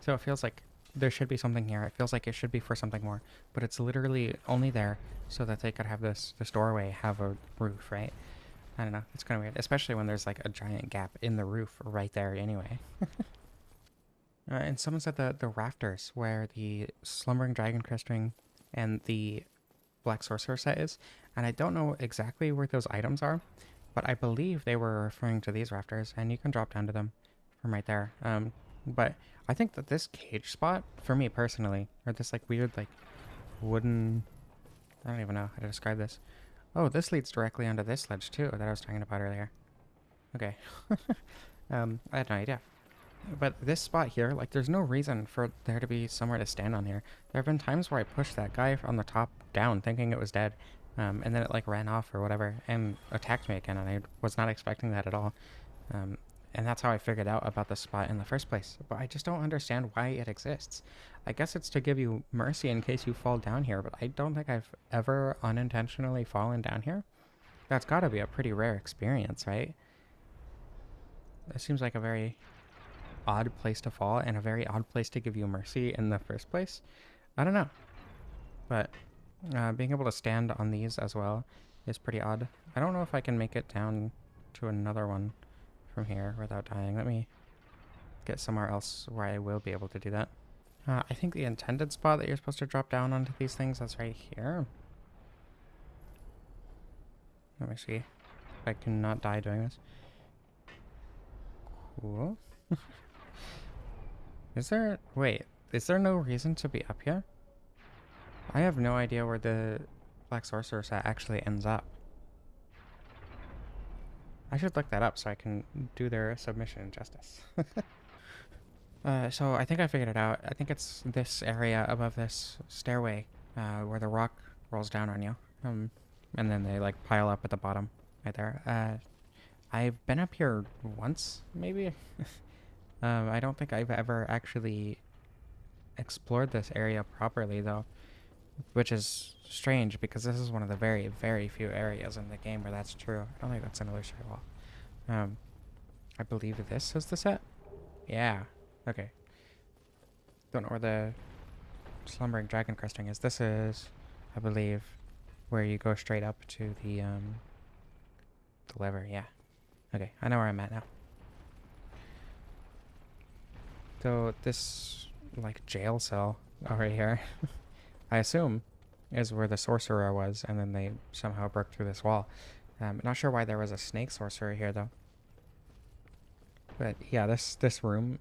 S1: so it feels like there should be something here. It feels like it should be for something more. But it's literally only there so that they could have this doorway have a roof, right? I don't know. It's kind of weird. Especially when there's like a giant gap in the roof right there anyway. And someone said the rafters where the Slumbering Dragon Crystal and the Black Sorcerer set is. And I don't know exactly where those items are, but I believe they were referring to these rafters, and you can drop down to them from right there. But I think that this cage spot, for me personally, or this like weird like wooden, I don't even know how to describe this. Oh, this leads directly onto this ledge too that I was talking about earlier. Okay. I had no idea. But this spot here, like there's no reason for there to be somewhere to stand on here. There have been times where I pushed that guy on the top down thinking it was dead. And then it like ran off or whatever and attacked me again, and I was not expecting that at all. And that's how I figured out about the spot in the first place. But I just don't understand why it exists. I guess it's to give you mercy in case you fall down here, but I don't think I've ever unintentionally fallen down here. That's got to be a pretty rare experience, right? It seems like a very odd place to fall and a very odd place to give you mercy in the first place. I don't know. But being able to stand on these as well is pretty odd. I don't know if I can make it down to another one from here without dying. Let me get somewhere else where I will be able to do that. I think the intended spot that you're supposed to drop down onto these things, that's right here. Let me see if I cannot die doing this. Cool. Is there no reason to be up here? I have no idea where the Black Sorcerer set actually ends up. I should look that up so I can do their submission justice. So I think I figured it out. I think it's this area above this stairway where the rock rolls down on you. And then they like pile up at the bottom right there. I've been up here once, maybe. I don't think I've ever actually explored this area properly though. Which is strange because this is one of the very, very few areas in the game where that's true. I don't think that's an illusory wall. I believe this is the set? Yeah. Okay. Don't know where the Slumbering Dragon Crystal is. This is, I believe, where you go straight up to the lever. Yeah. Okay, I know where I'm at now. So this, like, jail cell over here... I assume is where the sorcerer was, and then they somehow broke through this wall. Not sure why there was a snake sorcerer here, though. But yeah, this room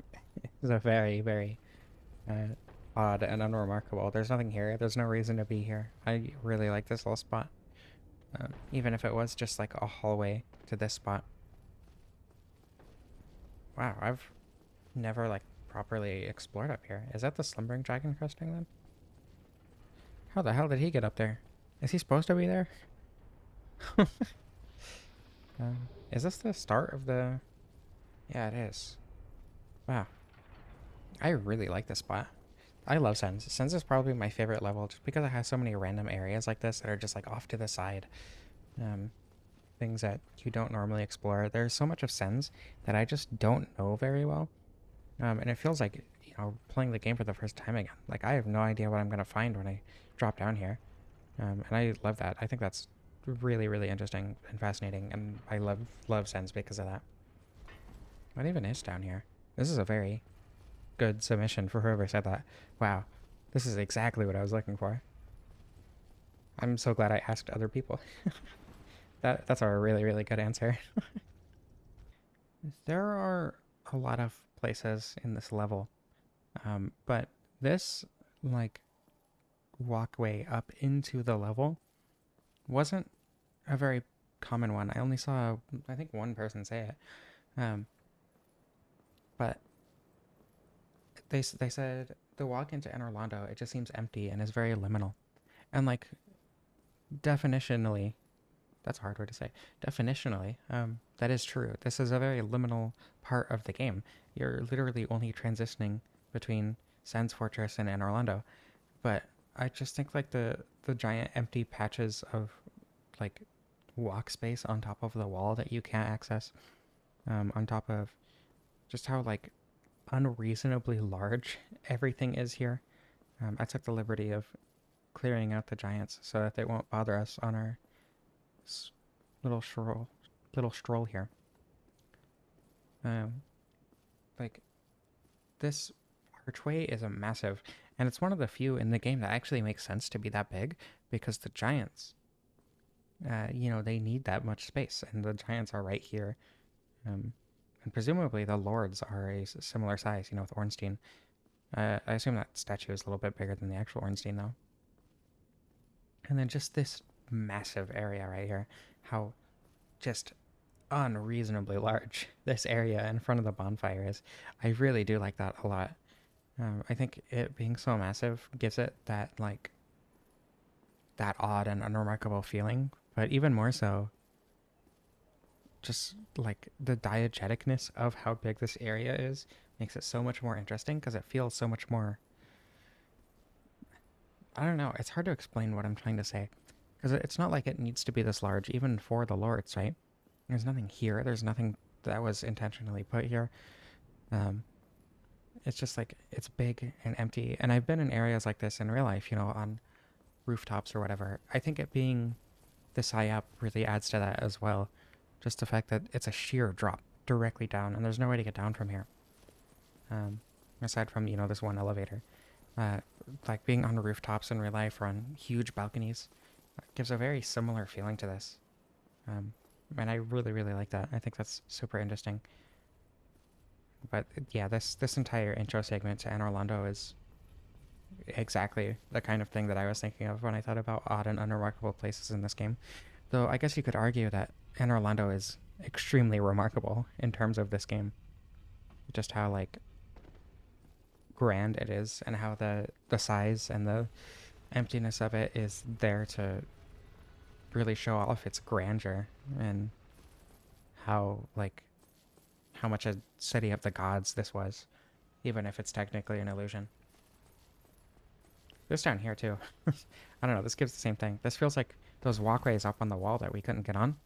S1: is a very, very odd and unremarkable. There's nothing here. There's no reason to be here. I really like this little spot. Even if it was just like a hallway to this spot. Wow, I've never like properly explored up here. Is that the slumbering dragon cresting then? How the hell did he get up there? Is he supposed to be there? Is this the start of the... Yeah, it is. Wow. I really like this spot. I love Sens. Sens is probably my favorite level just because it has so many random areas like this that are just like off to the side. Things that you don't normally explore. There's so much of Sens that I just don't know very well. And it feels like, you know, playing the game for the first time again. Like, I have no idea what I'm going to find when I drop down here. And I love that. I think that's really, really interesting and fascinating. And I love Sens because of that. What even is down here? This is a very good submission for whoever said that. Wow. This is exactly what I was looking for. I'm so glad I asked other people. That's a really, really good answer. There are a lot of places in this level, but this, like, walkway up into the level wasn't a very common one. I only saw, I think, one person say it. But they said the walk into Anor Londo, it just seems empty and is very liminal. And, like, definitionally, that's a hard word to say. Definitionally, that is true. This is a very liminal part of the game. You're literally only transitioning between Sans Fortress and Anor Londo. But I just think like the giant empty patches of like walk space on top of the wall that you can't access, on top of just how like unreasonably large everything is here. I took the liberty of clearing out the giants so that they won't bother us on our little stroll here. Like this archway is a massive, and it's one of the few in the game that actually makes sense to be that big because the giants, you know, they need that much space, and the giants are right here. And presumably the lords are a similar size, you know, with Ornstein. I assume that statue is a little bit bigger than the actual Ornstein, though. And then just this massive area right here, how just unreasonably large this area in front of the bonfire is. I really do like that a lot. I think it being so massive gives it that like that odd and unremarkable feeling, but even more so, just like the diegeticness of how big this area is makes it so much more interesting because it feels so much more. I don't know. It's hard to explain what I'm trying to say because it's not like it needs to be this large, even for the lords, right? There's nothing here. There's nothing that was intentionally put here. It's just like it's big and empty. And I've been in areas like this in real life, you know, on rooftops or whatever. I think it being this high up really adds to that as well. Just the fact that it's a sheer drop directly down, and there's no way to get down from here. Aside from, you know, this one elevator. Like being on rooftops in real life or on huge balconies gives a very similar feeling to this. And I really, really like that. I think that's super interesting. But yeah, this entire intro segment to Anor Londo is exactly the kind of thing that I was thinking of when I thought about odd and unremarkable places in this game. Though I guess you could argue that Anor Londo is extremely remarkable in terms of this game. Just how like grand it is and how the size and the emptiness of it is there to really show off its grandeur and how like how much a city of the gods this was, even if it's technically an illusion. This down here too. I don't know, this gives the same thing. This feels like those walkways up on the wall that we couldn't get on.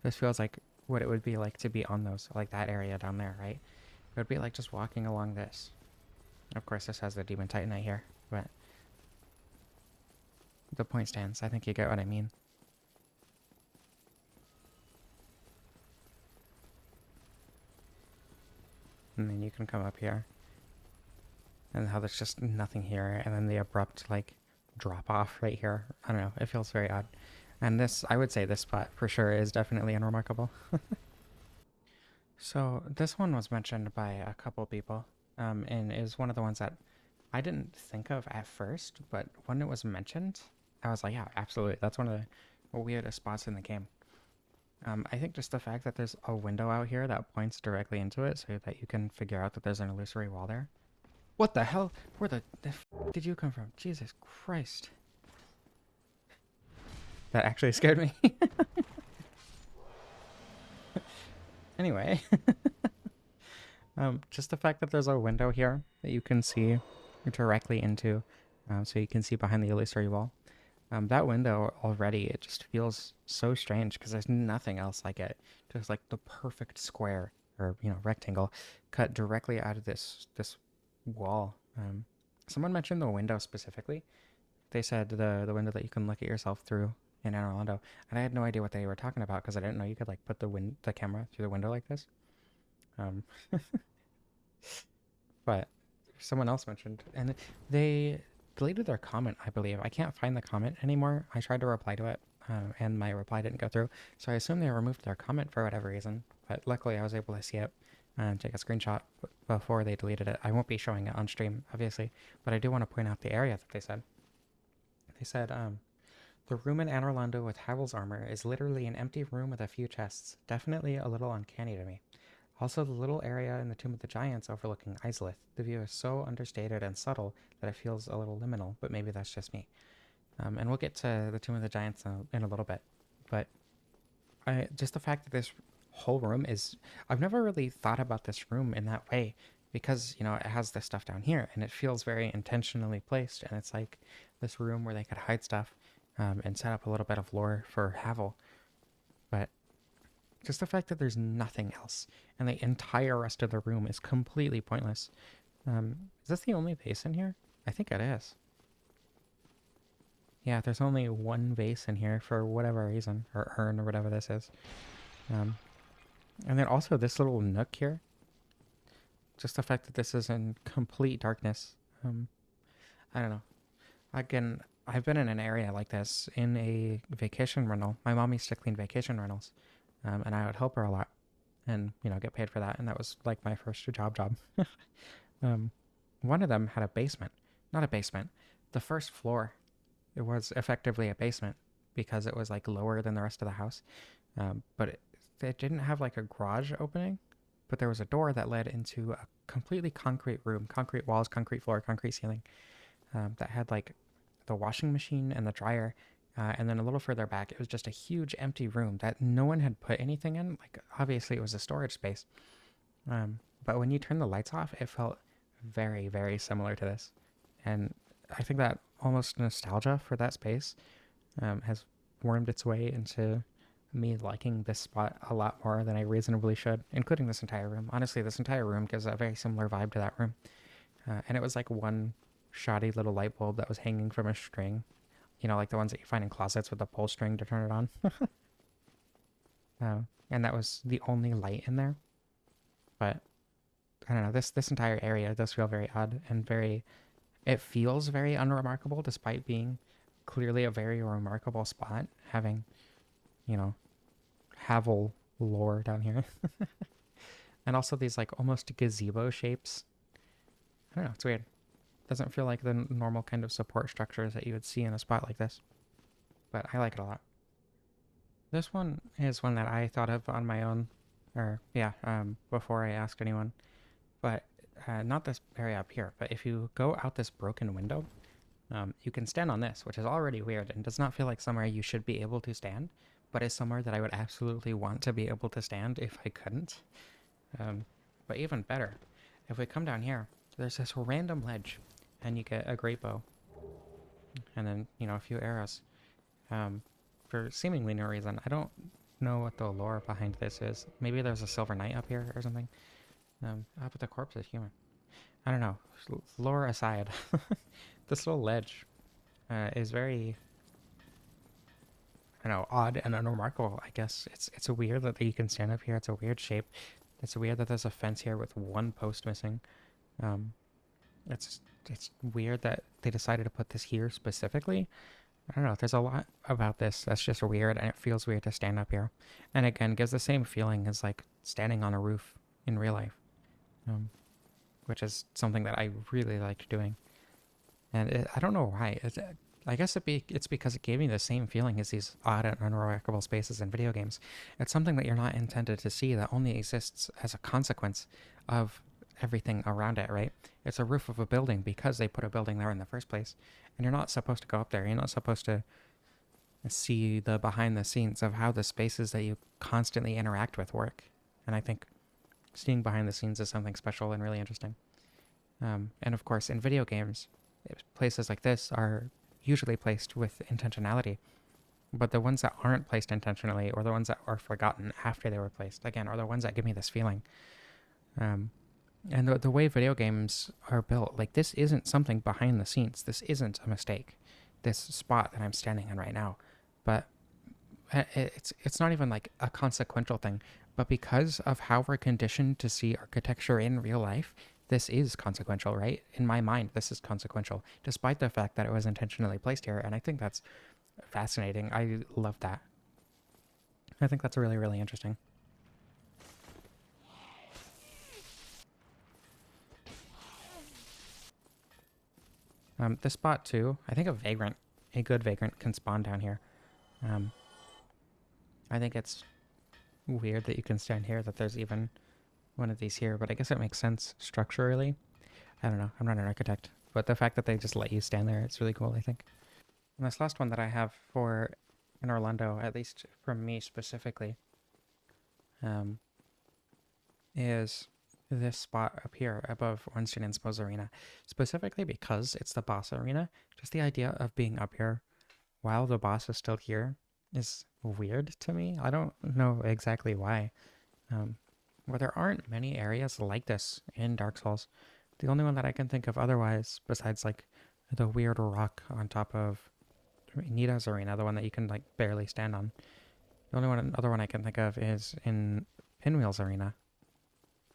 S1: This feels like what it would be like to be on those, like that area down there, right? It would be like just walking along this. Of course, this has the Demon Titanite here, but the point stands. I think you get what I mean. And then you can come up here. And how there's just nothing here, and then the abrupt, like, drop off right here. I don't know, it feels very odd. And this, I would say this spot for sure is definitely unremarkable. So this one was mentioned by a couple people, and is one of the ones that I didn't think of at first, but when it was mentioned, I was like, yeah, absolutely. That's one of the weirdest spots in the game. I think just the fact that there's a window out here that points directly into it so that you can figure out that there's an illusory wall there. What the hell? Where the f did you come from? Jesus Christ. That actually scared me. Anyway, just the fact that there's a window here that you can see directly into, so you can see behind the illusory wall. That window already, it just feels so strange because there's nothing else like it. Just like the perfect square or, you know, rectangle cut directly out of this wall. Someone mentioned the window specifically. They said the window that you can look at yourself through in Anor Londo, and I had no idea what they were talking about because I didn't know you could like put the camera through the window like this. Um, but someone else mentioned, and they deleted their comment, I believe. I can't find the comment anymore. I tried to reply to it, and my reply didn't go through. So I assume they removed their comment for whatever reason. But luckily, I was able to see it and take a screenshot before they deleted it. I won't be showing it on stream, obviously, but I do want to point out the area that they said. They said, the room in Anor Londo with Havel's armor is literally an empty room with a few chests. Definitely a little uncanny to me. Also, the little area in the Tomb of the Giants overlooking Izalith. The view is so understated and subtle that it feels a little liminal, but maybe that's just me. And we'll get to the Tomb of the Giants in a little bit. But just the fact that this whole room is... I've never really thought about this room in that way because, you know, it has this stuff down here and it feels very intentionally placed. And it's like this room where they could hide stuff and set up a little bit of lore for Havel. But just the fact that there's nothing else and the entire rest of the room is completely pointless. Is this the only vase in here? I think it is. Yeah, there's only one vase in here for whatever reason, or urn or whatever this is. And then also this little nook here. Just the fact that this is in complete darkness. I don't know. Again, I've been in an area like this in a vacation rental. My mom used to clean vacation rentals. And I would help her a lot and, you know, get paid for that. And that was like my first job. One of them had a basement. Not a basement. The first floor, it was effectively a basement because it was like lower than the rest of the house. But it didn't have like a garage opening, but there was a door that led into a completely concrete room, concrete walls, concrete floor, concrete ceiling, that had like the washing machine and the dryer. And then a little further back, it was just a huge empty room that no one had put anything in. Like, obviously, it was a storage space. But when you turn the lights off, it felt very, very similar to this. And I think that almost nostalgia for that space has wormed its way into me liking this spot a lot more than I reasonably should, including this entire room. Honestly, this entire room gives a very similar vibe to that room. And it was like one shoddy little light bulb that was hanging from a string. You know, like the ones that you find in closets with the pull string to turn it on. And that was the only light in there. But I don't know, this entire area does feel very odd and very... It feels very unremarkable despite being clearly a very remarkable spot, having, you know, Havel lore down here. And also these like almost gazebo shapes. I don't know, it's weird. Doesn't feel like the normal kind of support structures that you would see in a spot like this. But I like it a lot. This one is one that I thought of on my own, or yeah, before I asked anyone. But not this area up here, but if you go out this broken window, you can stand on this, which is already weird and does not feel like somewhere you should be able to stand, but is somewhere that I would absolutely want to be able to stand if I couldn't. But even better, if we come down here, there's this random ledge, and you get a great bow, and then, you know, a few arrows, for seemingly no reason. I don't know what the lore behind this is. Maybe there's a silver knight up here or something. But the corpse is human. I don't know. Lore aside, this little ledge is very, I don't know, odd and unremarkable, I guess. It's weird that you can stand up here. It's a weird shape. It's weird that there's a fence here with one post missing. It's weird that they decided to put this here specifically. I don't know. There's a lot about this that's just weird, and it feels weird to stand up here. And again, gives the same feeling as like standing on a roof in real life, which is something that I really liked doing. And I don't know why. I guess it's because it gave me the same feeling as these odd and unremarkable spaces in video games. It's something that you're not intended to see, that only exists as a consequence of everything around it, right? It's a roof of a building because they put a building there in the first place. And you're not supposed to go up there. You're not supposed to see the behind the scenes of how the spaces that you constantly interact with work. And I think seeing behind the scenes is something special and really interesting. And of course, in video games, places like this are usually placed with intentionality. But the ones that aren't placed intentionally, or the ones that are forgotten after they were placed, again, are the ones that give me this feeling. And the way video games are built, like, this isn't something behind the scenes. This isn't a mistake. This spot that I'm standing in right now. But it's not even like a consequential thing. But because of how we're conditioned to see architecture in real life, this is consequential, right? In my mind, this is consequential, despite the fact that it was intentionally placed here. And I think that's fascinating. I love that. I think that's really, really interesting. This spot too, I think a good vagrant can spawn down here. I think it's weird that you can stand here, that there's even one of these here, but I guess it makes sense structurally. I don't know, I'm not an architect, but the fact that they just let you stand there, it's really cool, I think. And this last one that I have for Anor Londo, at least from me specifically, is this spot up here above Ornstein and Spo's arena, specifically because it's the boss arena. Just the idea of being up here while the boss is still here is weird to me. I don't know exactly why. But there aren't many areas like this in Dark Souls. The only one that I can think of otherwise, besides like the weird rock on top of Nita's arena, the one that you can like barely stand on. The only other one I can think of is in Pinwheel's arena.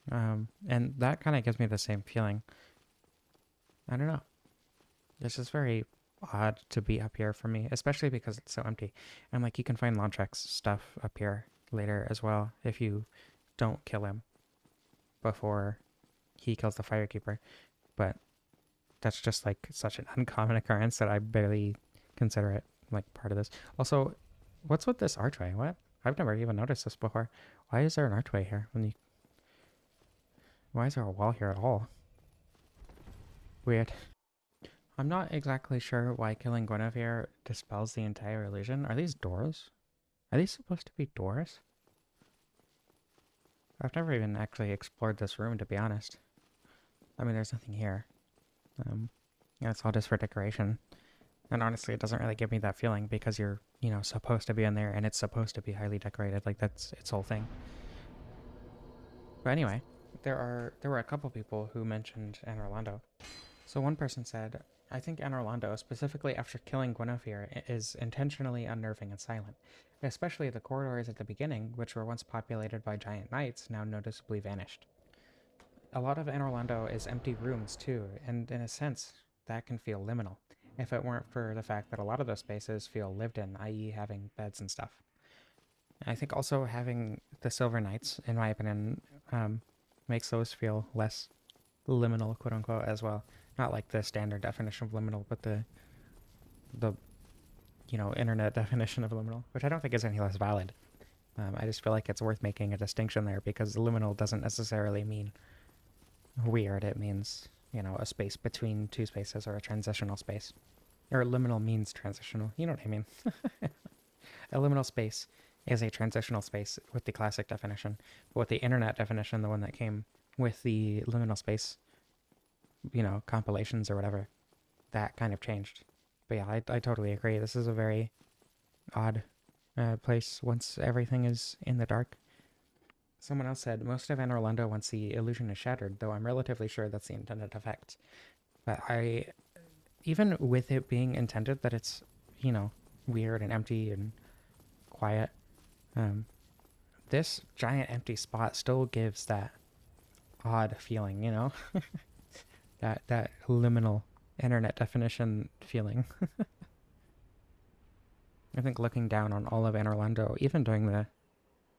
S1: And that kind of gives me the same feeling. I don't know. It's just very odd to be up here for me, especially because it's so empty. And like you can find Launtrek's stuff up here later as well if you don't kill him before he kills the Firekeeper. But that's just like such an uncommon occurrence that I barely consider it like part of this. Also, what's with this archway? What? I've never even noticed this before. Why is there an archway here? Why is there a wall here at all? Weird. I'm not exactly sure why killing Guinevere dispels the entire illusion. Are these doors? Are these supposed to be doors? I've never even actually explored this room, to be honest. I mean, there's nothing here. Yeah, it's all just for decoration. And honestly, it doesn't really give me that feeling because you're, supposed to be in there and it's supposed to be highly decorated. Like, that's its whole thing. But anyway, there were a couple people who mentioned Anor Londo. So one person said, I think Anor Londo, specifically after killing Guinevere, is intentionally unnerving and silent. Especially the corridors at the beginning, which were once populated by giant knights, now noticeably vanished. A lot of Anor Londo is empty rooms too, and in a sense, that can feel liminal, if it weren't for the fact that a lot of those spaces feel lived in, i.e. having beds and stuff. I think also having the Silver Knights, in my opinion, makes those feel less liminal, quote unquote, as well. Not like the standard definition of liminal, but the internet definition of liminal, which I don't think is any less valid. I just feel like it's worth making a distinction there because liminal doesn't necessarily mean weird. It means, a space between two spaces or a transitional space. Or liminal means transitional. You know what I mean? A liminal space is a transitional space with the classic definition. But with the internet definition, the one that came with the liminal space, compilations or whatever, that kind of changed. But yeah, I totally agree. This is a very odd place once everything is in the dark. Someone else said, most of Anor Londo once the illusion is shattered, though I'm relatively sure that's the intended effect. But even with it being intended that it's, weird and empty and quiet, this giant empty spot still gives that odd feeling, that liminal internet definition feeling. I think looking down on all of Anor Londo, even during the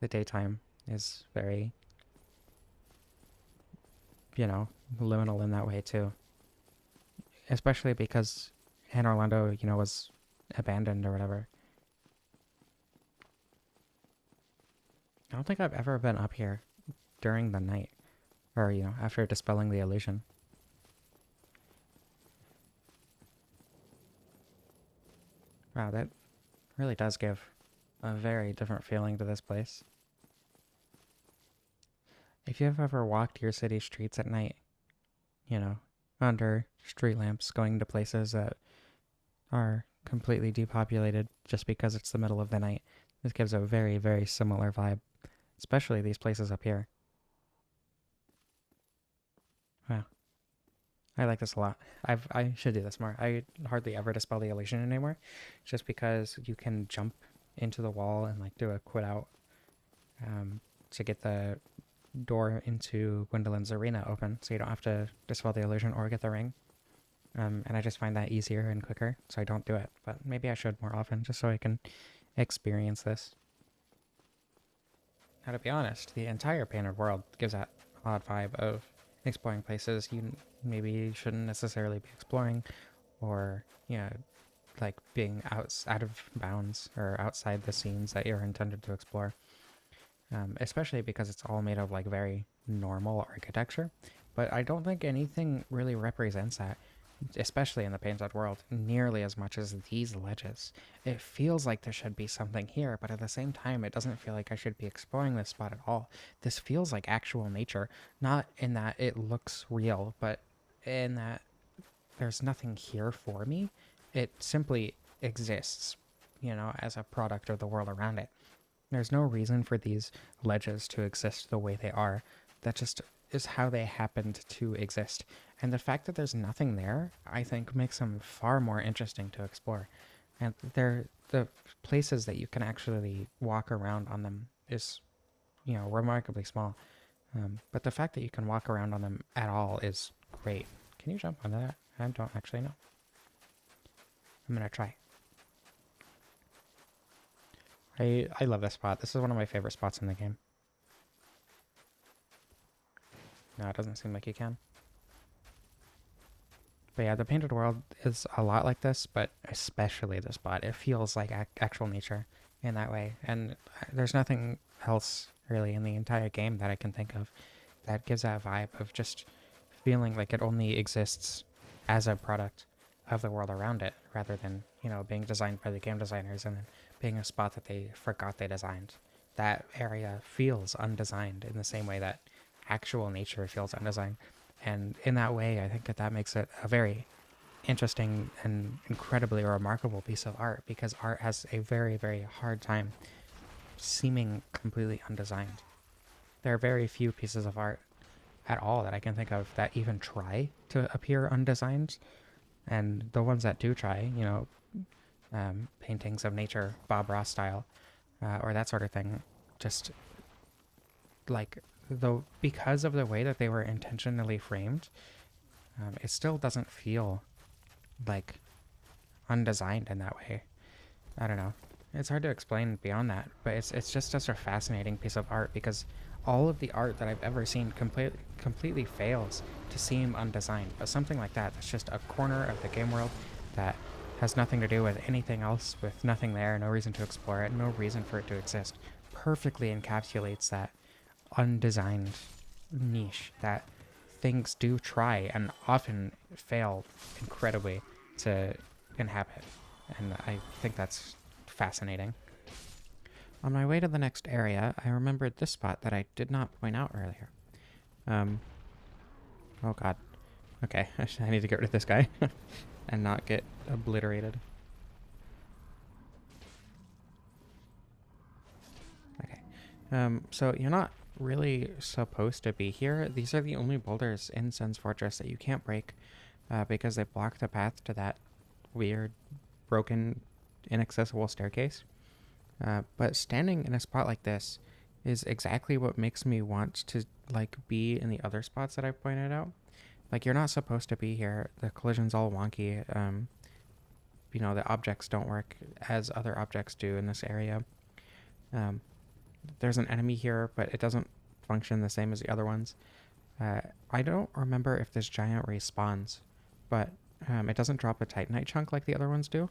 S1: daytime, is very, liminal in that way too. Especially because Anor Londo, you know, was abandoned or whatever. I don't think I've ever been up here during the night, or, you know, after dispelling the illusion. Wow, that really does give a very different feeling to this place. If you've ever walked your city streets at night, you know, under street lamps, going to places that are completely depopulated just because it's the middle of the night, this gives a very, very similar vibe, especially these places up here. Wow, I like this a lot. I should do this more. I hardly ever dispel the illusion anymore, just because you can jump into the wall and like do a quit out to get the door into Gwendolyn's arena open, so you don't have to dispel the illusion or get the ring. And I just find that easier and quicker, so I don't do it. But maybe I should more often, just so I can experience this. Now, to be honest, the entire painted world gives that odd vibe of exploring places you maybe shouldn't necessarily be exploring, or, you know, like being out of bounds or outside the scenes that you're intended to explore. Especially because it's all made of like very normal architecture. But I don't think anything really represents that, especially in the painted world, nearly as much as these ledges. It feels like there should be something here, but at the same time, it doesn't feel like I should be exploring this spot at all. This feels like actual nature, not in that it looks real, but in that there's nothing here for me. It simply exists, you know, as a product of the world around it. There's no reason for these ledges to exist the way they are. That just is how they happened to exist. And the fact that there's nothing there, I think, makes them far more interesting to explore. And they're the places that you can actually walk around on them is, you know, remarkably small. But the fact that you can walk around on them at all is great. Can you jump onto that? I don't actually know. I'm gonna try. I love this spot. This is one of my favorite spots in the game. No, it doesn't seem like you can. But yeah, the painted world is a lot like this, but especially this spot. It feels like actual nature in that way. And there's nothing else really in the entire game that I can think of that gives that vibe of just feeling like it only exists as a product of the world around it, rather than, you know, being designed by the game designers and then being a spot that they forgot they designed. That area feels undesigned in the same way that actual nature feels undesigned. And in that way, I think that makes it a very interesting and incredibly remarkable piece of art, because art has a very, very hard time seeming completely undesigned. There are very few pieces of art at all that I can think of that even try to appear undesigned. And the ones that do try, you know, paintings of nature, Bob Ross style, or that sort of thing, just like, though, because of the way that they were intentionally framed, it still doesn't feel like undesigned in that way. I don't know. It's hard to explain beyond that, but it's just such a fascinating piece of art, because all of the art that I've ever seen completely fails to seem undesigned. But something like that, that's just a corner of the game world that has nothing to do with anything else, with nothing there, no reason to explore it, no reason for it to exist, perfectly encapsulates that undesigned niche that things do try and often fail incredibly to inhabit. And I think that's fascinating. On my way to the next area, I remembered this spot that I did not point out earlier. Oh god. Okay, I need to get rid of this guy and not get obliterated. Okay. So you're not really supposed to be here. These are the only boulders in Sen's Fortress that you can't break, because they block the path to that weird, broken, inaccessible staircase. But standing in a spot like this is exactly what makes me want to, like, be in the other spots that I pointed out. Like, you're not supposed to be here. The collision's all wonky. You know, the objects don't work as other objects do in this area. There's an enemy here, but it doesn't function the same as the other ones. I don't remember if this giant respawns, but It doesn't drop a Titanite chunk like the other ones do,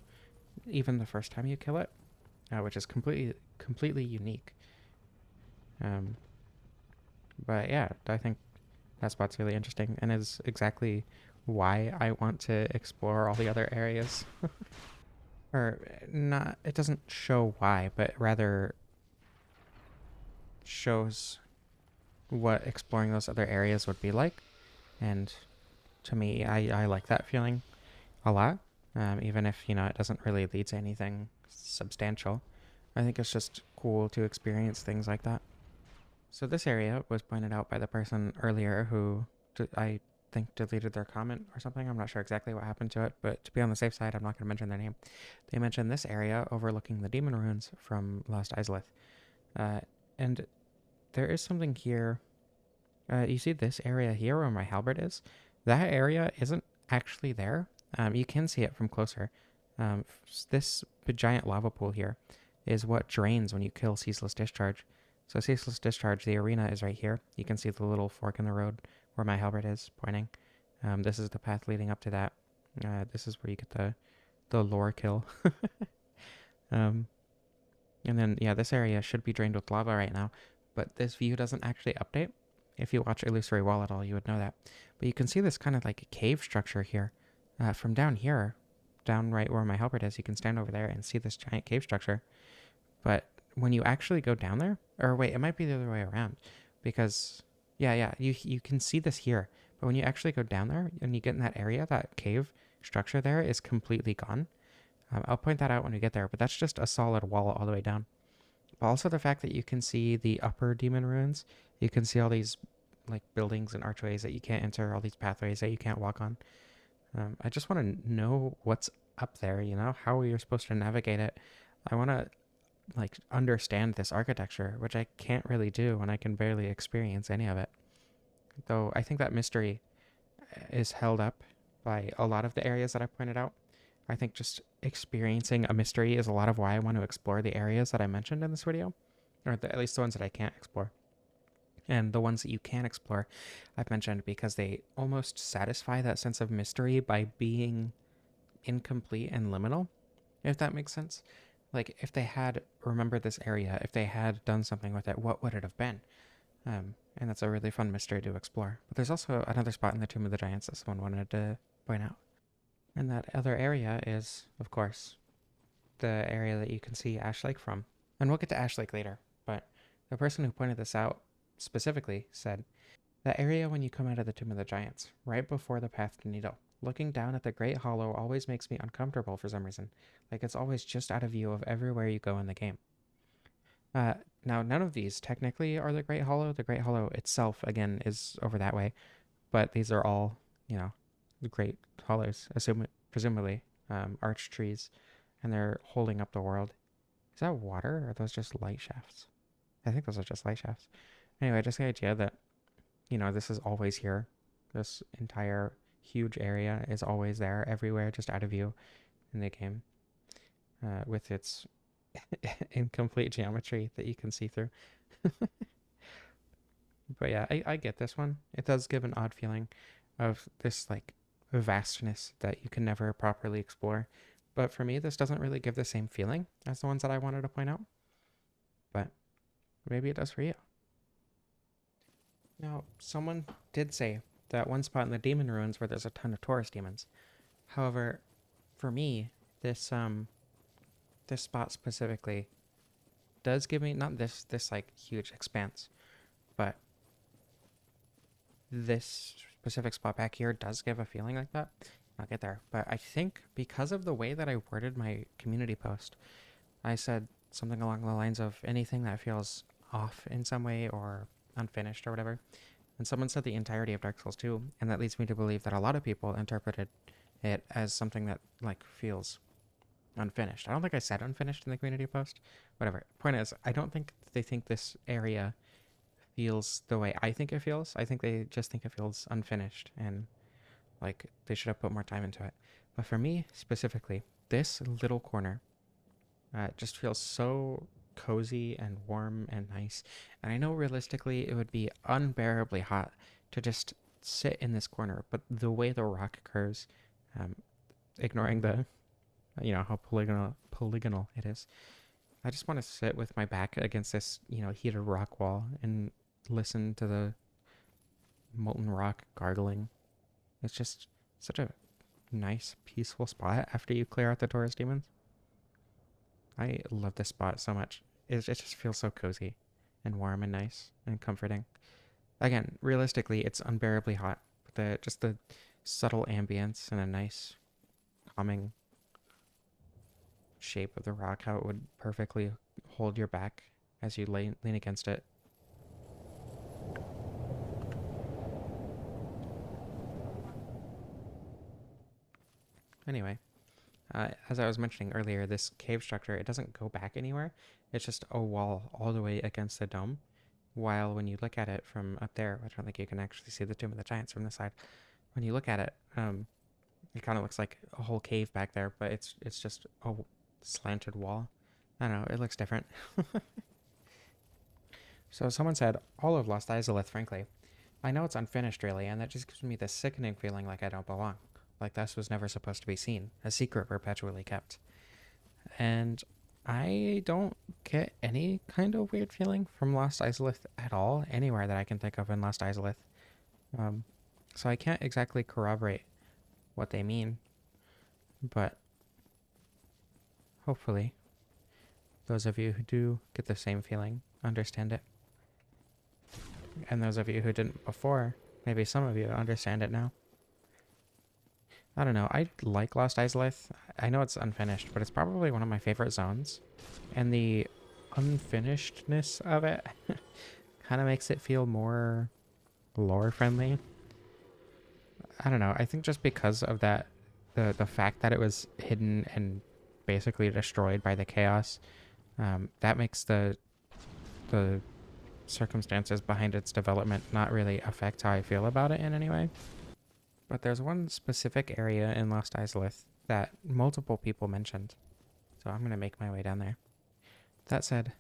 S1: even the first time you kill it, which is completely unique. But yeah, I think that spot's really interesting and is exactly why I want to explore all the other areas. Or not, it doesn't show why, but rather shows what exploring those other areas would be like. And to me, I like that feeling a lot, even if, it doesn't really lead to anything substantial. I think it's just cool to experience things like that. So this area was pointed out by the person earlier who I think deleted their comment or something. I'm not sure exactly what happened to it, but to be on the safe side, I'm not going to mention their name. They mentioned this area overlooking the demon ruins from Lost Izalith. And there is something here. You see this area here where my halberd is? That area isn't actually there. You can see it from closer. This giant lava pool here is what drains when you kill Ceaseless Discharge. So Ceaseless Discharge, the arena is right here. You can see the little fork in the road where my halberd is pointing. This is the path leading up to that. This is where you get the lore kill. And then, yeah, this area should be drained with lava right now, but this view doesn't actually update. If you watch Illusory Wall at all, you would know that. But you can see this kind of like a cave structure here. From down here, down right where my halberd is, you can stand over there and see this giant cave structure. But when you actually go down there, or wait, it might be the other way around, because yeah, you can see this here, but when you actually go down there and you get in that area, that cave structure there is completely gone. I'll point that out when we get there, but that's just a solid wall all the way down. But also the fact that you can see the upper demon ruins, you can see all these like buildings and archways that you can't enter, all these pathways that you can't walk on. I just want to know what's up there, how you're supposed to navigate it. I want to like understand this architecture, which I can't really do when I can barely experience any of it. Though I think that mystery is held up by a lot of the areas that I pointed out. I think just experiencing a mystery is a lot of why I want to explore the areas that I mentioned in this video, or at least the ones that I can't explore. And the ones that you can explore, I've mentioned because they almost satisfy that sense of mystery by being incomplete and liminal, if that makes sense. Like, if they had remembered this area, if they had done something with it, what would it have been? And that's a really fun mystery to explore. But there's also another spot in the Tomb of the Giants that someone wanted to point out. And that other area is, of course, the area that you can see Ash Lake from. And we'll get to Ash Lake later, but the person who pointed this out specifically said, that area when you come out of the Tomb of the Giants, right before the path to Needle. Looking down at the Great Hollow always makes me uncomfortable for some reason. Like it's always just out of view of everywhere you go in the game. Now, none of these technically are the Great Hollow. The Great Hollow itself, again, is over that way. But these are all, the Great Hollows, presumably, arch trees. And they're holding up the world. Is that water or are those just light shafts? I think those are just light shafts. Anyway, just the idea that, this is always here. This entire huge area is always there, everywhere, just out of view in the game. With its incomplete geometry that you can see through. But yeah, I get this one. It does give an odd feeling of this like vastness that you can never properly explore. But for me, this doesn't really give the same feeling as the ones that I wanted to point out. But maybe it does for you. Now, someone did say that one spot in the demon ruins where there's a ton of Taurus demons. However, for me, this spot specifically does give me not this like huge expanse, but this specific spot back here does give a feeling like that. I'll get there. But I think because of the way that I worded my community post, I said something along the lines of anything that feels off in some way or unfinished or whatever. And someone said the entirety of Dark Souls 2, and that leads me to believe that a lot of people interpreted it as something that like feels unfinished. I don't think I said unfinished in the community post. Whatever. Point is, I don't think they think this area feels the way I think it feels. I think they just think it feels unfinished and like they should have put more time into it. But for me specifically, this little corner just feels so cozy and warm and nice. And I know realistically it would be unbearably hot to just sit in this corner, but the way the rock curves Um, ignoring the, how polygonal it is. I just want to sit with my back against this, heated rock wall and listen to the molten rock gargling. It's just such a nice, peaceful spot after you clear out the Taurus demons. I love this spot so much. It just feels so cozy and warm and nice and comforting. Again, realistically, it's unbearably hot. But the subtle ambience and a nice, calming shape of the rock, how it would perfectly hold your back as you lean against it. Anyway, as I was mentioning earlier, this cave structure, it doesn't go back anywhere. It's just a wall all the way against the dome. While when you look at it from up there, I don't think you can actually see the Tomb of the Giants from the side. When you look at it, it kind of looks like a whole cave back there, but it's just a slanted wall. I don't know, it looks different. So someone said, all of Lost Izalith, frankly. I know it's unfinished, really, and that just gives me this sickening feeling like I don't belong. Like this was never supposed to be seen, a secret perpetually kept. And I don't get any kind of weird feeling from Lost Izalith at all, anywhere that I can think of in Lost Izalith. So I can't exactly corroborate what they mean, but hopefully those of you who do get the same feeling understand it. And those of you who didn't before, maybe some of you understand it now. I don't know. I like Lost Izalith. I know it's unfinished, but it's probably one of my favorite zones. And the unfinishedness of it kind of makes it feel more lore friendly. I don't know. I think just because of that, the fact that it was hidden and basically destroyed by the chaos, that makes the circumstances behind its development not really affect how I feel about it in any way. But there's one specific area in Lost Izalith that multiple people mentioned, so I'm going to make my way down there. That said,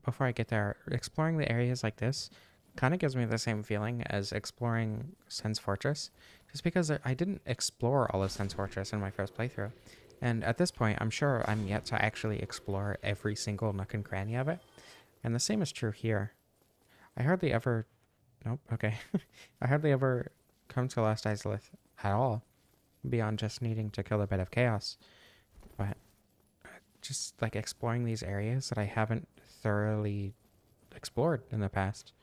S1: before I get there, exploring the areas like this kind of gives me the same feeling as exploring Sen's Fortress, just because I didn't explore all of Sen's Fortress in my first playthrough. And at this point, I'm sure I'm yet to actually explore every single nook and cranny of it. And the same is true here. I hardly ever... Nope, okay. I hardly ever come to Lost Izalith at all, beyond just needing to kill a bit of chaos. But just like exploring these areas that I haven't thoroughly explored in the past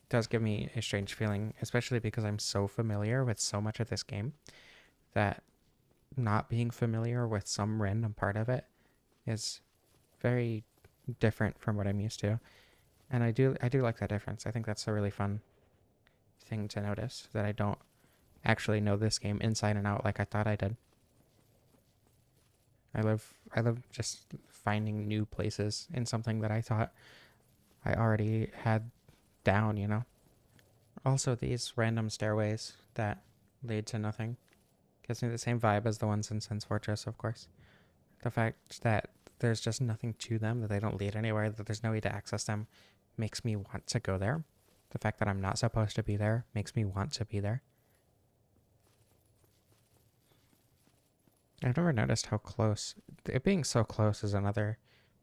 S1: does give me a strange feeling, especially because I'm so familiar with so much of this game that not being familiar with some random part of it is very different from what I'm used to. And I do like that difference. I think that's a really fun thing to notice, that I don't actually know this game inside and out like I thought I did. I love just finding new places in something that I thought I already had down, you know? Also, these random stairways that lead to nothing gives me the same vibe as the ones in Sen's Fortress, of course. The fact that there's just nothing to them, that they don't lead anywhere, that there's no way to access them, makes me want to go there. The fact that I'm not supposed to be there makes me want to be there. I've never noticed how close. It being so close is another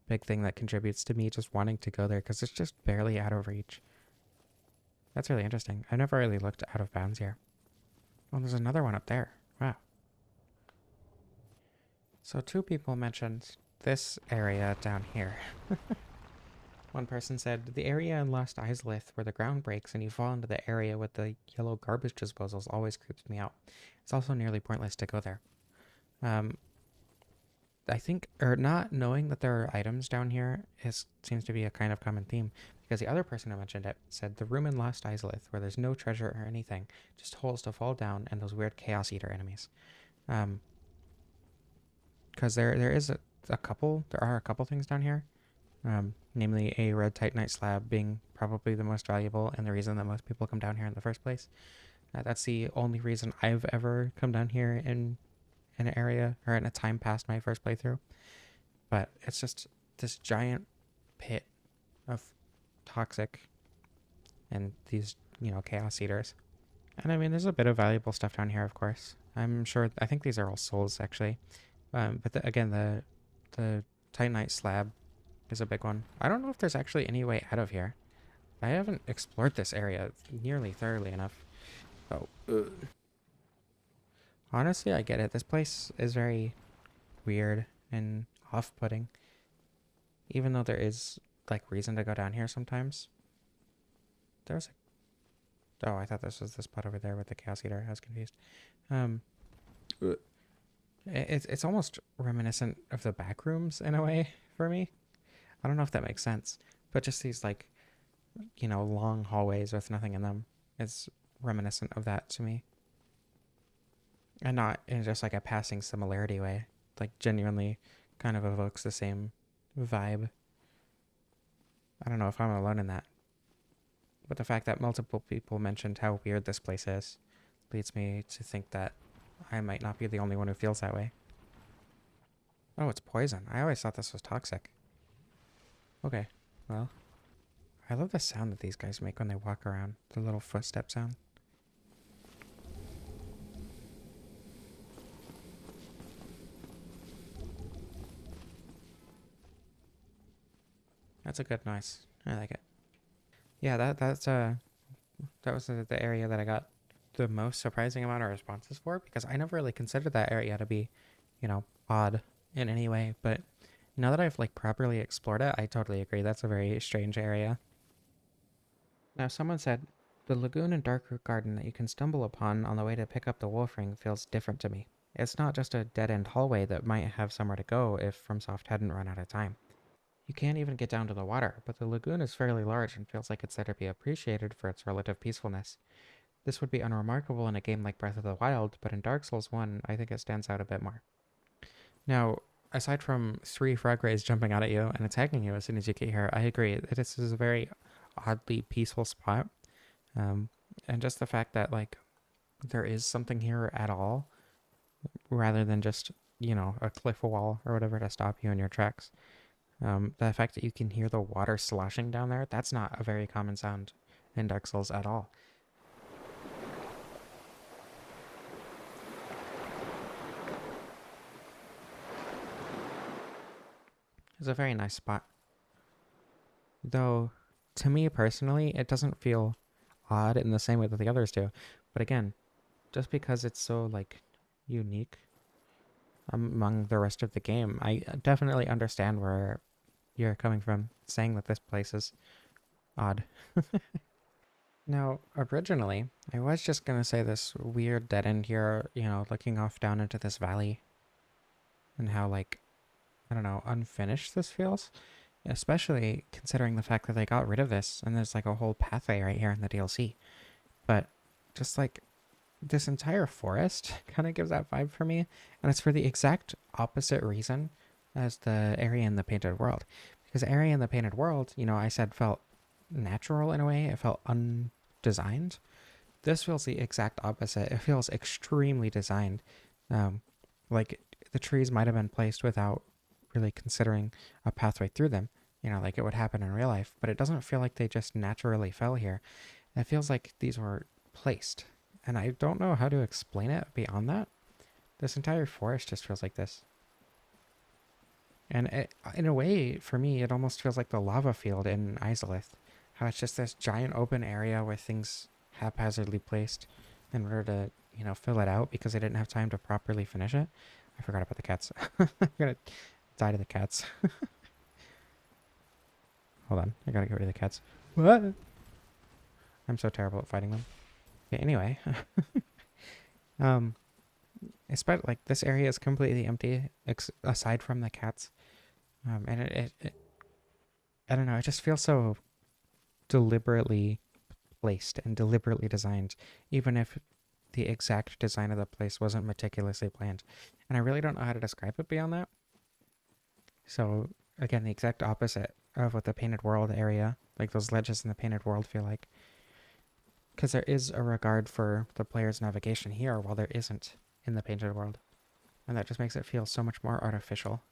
S1: big thing that contributes to me just wanting to go there, because it's just barely out of reach. That's really interesting. I've never really looked out of bounds here. Oh, there's another one up there. Wow. So 2 people mentioned this area down here. One person said, the area in Lost Izalith where the ground breaks and you fall into the area with the yellow garbage disposals always creeps me out. It's also nearly pointless to go there. I think, or not knowing that there are items down here seems to be a kind of common theme, because the other person who mentioned it said the room in Lost Izalith where there's no treasure or anything, just holes to fall down and those weird Chaos Eater enemies. Because there are a couple things down here, namely a red Titanite slab being probably the most valuable and the reason that most people come down here in the first place. That's the only reason I've ever come down here in an area or in a time past my first playthrough. But it's just this giant pit of toxic and these, Chaos Eaters. And I mean, there's a bit of valuable stuff down here, of course. I'm sure, I think these are all souls actually. Again, the Titanite slab is a big one. I don't know if there's actually any way out of here. I haven't explored this area nearly thoroughly enough. Oh, honestly, I get it. This place is very weird and off-putting. Even though there is, like, reason to go down here sometimes. There's a... Oh, I thought this was the spot over there with the Chaos Eater. I was confused. Um, it's almost reminiscent of the back rooms in a way for me. I don't know if that makes sense. But just these, like, you know, long hallways with nothing in them is reminiscent of that to me. And not in just like a passing similarity way. Like genuinely kind of evokes the same vibe. I don't know if I'm alone in that. But the fact that multiple people mentioned how weird this place is leads me to think that I might not be the only one who feels that way. Oh, it's poison. I always thought this was toxic. Okay, well, I love the sound that these guys make when they walk around. The little footstep sound. That's a good noise. I like it. Yeah, that was the area that I got the most surprising amount of responses for, because I never really considered that area to be, you know, odd in any way. But now that I've like properly explored it, I totally agree. That's a very strange area. Now, someone said the Lagoon and Darkroot garden that you can stumble upon on the way to pick up the wolf ring feels different to me. It's not just a dead-end hallway that might have somewhere to go if FromSoft hadn't run out of time. You can't even get down to the water, but the lagoon is fairly large and feels like it's there to be appreciated for its relative peacefulness. This would be unremarkable in a game like Breath of the Wild, but in Dark Souls 1, I think it stands out a bit more. Now, aside from 3 frog rays jumping out at you and attacking you as soon as you get here, I agree that this is a very oddly peaceful spot. And just the fact that, like, there is something here at all, rather than just, you know, a cliff wall or whatever to stop you in your tracks. The fact that you can hear the water sloshing down there, that's not a very common sound in Dark Souls at all. It's a very nice spot. Though, to me personally, it doesn't feel odd in the same way that the others do. But again, just because it's so, like, unique among the rest of the game, I definitely understand where you're coming from, saying that this place is odd. Now, originally, I was just going to say this weird dead end here, you know, looking off down into this valley, and how, like, I don't know, unfinished this feels. Especially considering the fact that they got rid of this, and there's like a whole pathway right here in the DLC. But just like this entire forest kind of gives that vibe for me, and it's for the exact opposite reason as the area in the Painted World. Because the area in the Painted World, you know, I said felt natural in a way, it felt undesigned. This feels the exact opposite. It feels extremely designed. Like the trees might have been placed without really considering a pathway through them, you know, like it would happen in real life, but it doesn't feel like they just naturally fell here. It feels like these were placed, and I don't know how to explain it beyond that. This entire forest just feels like this. And it, in a way, for me, it almost feels like the lava field in Izalith. How it's just this giant open area with things haphazardly placed in order to, you know, fill it out because they didn't have time to properly finish it. I forgot about the cats. I'm gonna die to the cats. Hold on, I gotta get rid of the cats. What? I'm so terrible at fighting them. Okay, anyway. Especially, like, this area is completely empty, aside from the cats. And it, I don't know, it just feels so deliberately placed and deliberately designed, even if the exact design of the place wasn't meticulously planned. And I really don't know how to describe it beyond that. So, again, the exact opposite of what the Painted World area, like those ledges in the Painted World, feel like. Because there is a regard for the player's navigation here, while there isn't in the Painted World. And that just makes it feel so much more artificial.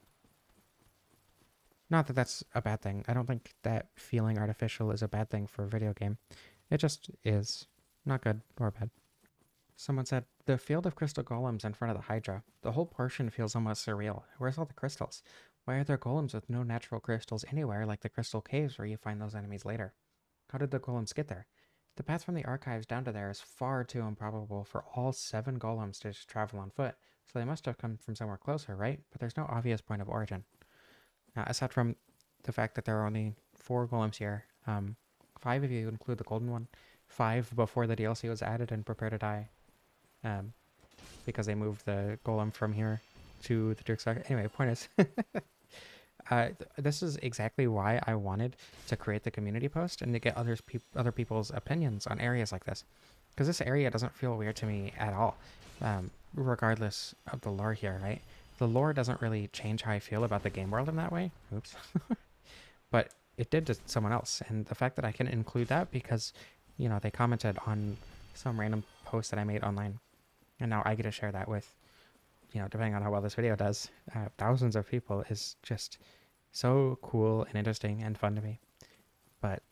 S1: Not that that's a bad thing. I don't think that feeling artificial is a bad thing for a video game. It just is. Not good or bad. Someone said, The field of crystal golems in front of the Hydra, the whole portion feels almost surreal. Where's all the crystals? Why are there golems with no natural crystals anywhere like the crystal caves where you find those enemies later? How did the golems get there? The path from the archives down to there is far too improbable for all 7 golems to just travel on foot, so they must have come from somewhere closer, right? But there's no obvious point of origin. Now, aside from the fact that there are only 4 golems here, 5 if you include the golden one, 5 before the DLC was added and Prepare to Die, because they moved the golem from here to the Duke's Archive. Anyway, point is, this is exactly why I wanted to create the community post and to get other people's opinions on areas like this, because this area doesn't feel weird to me at all, regardless of the lore here, right? The lore doesn't really change how I feel about the game world in that way. Oops. But it did to someone else, and the fact that I can include that because, you know, they commented on some random post that I made online, and now I get to share that with, you know, depending on how well this video does, thousands of people is just so cool and interesting and fun to me. But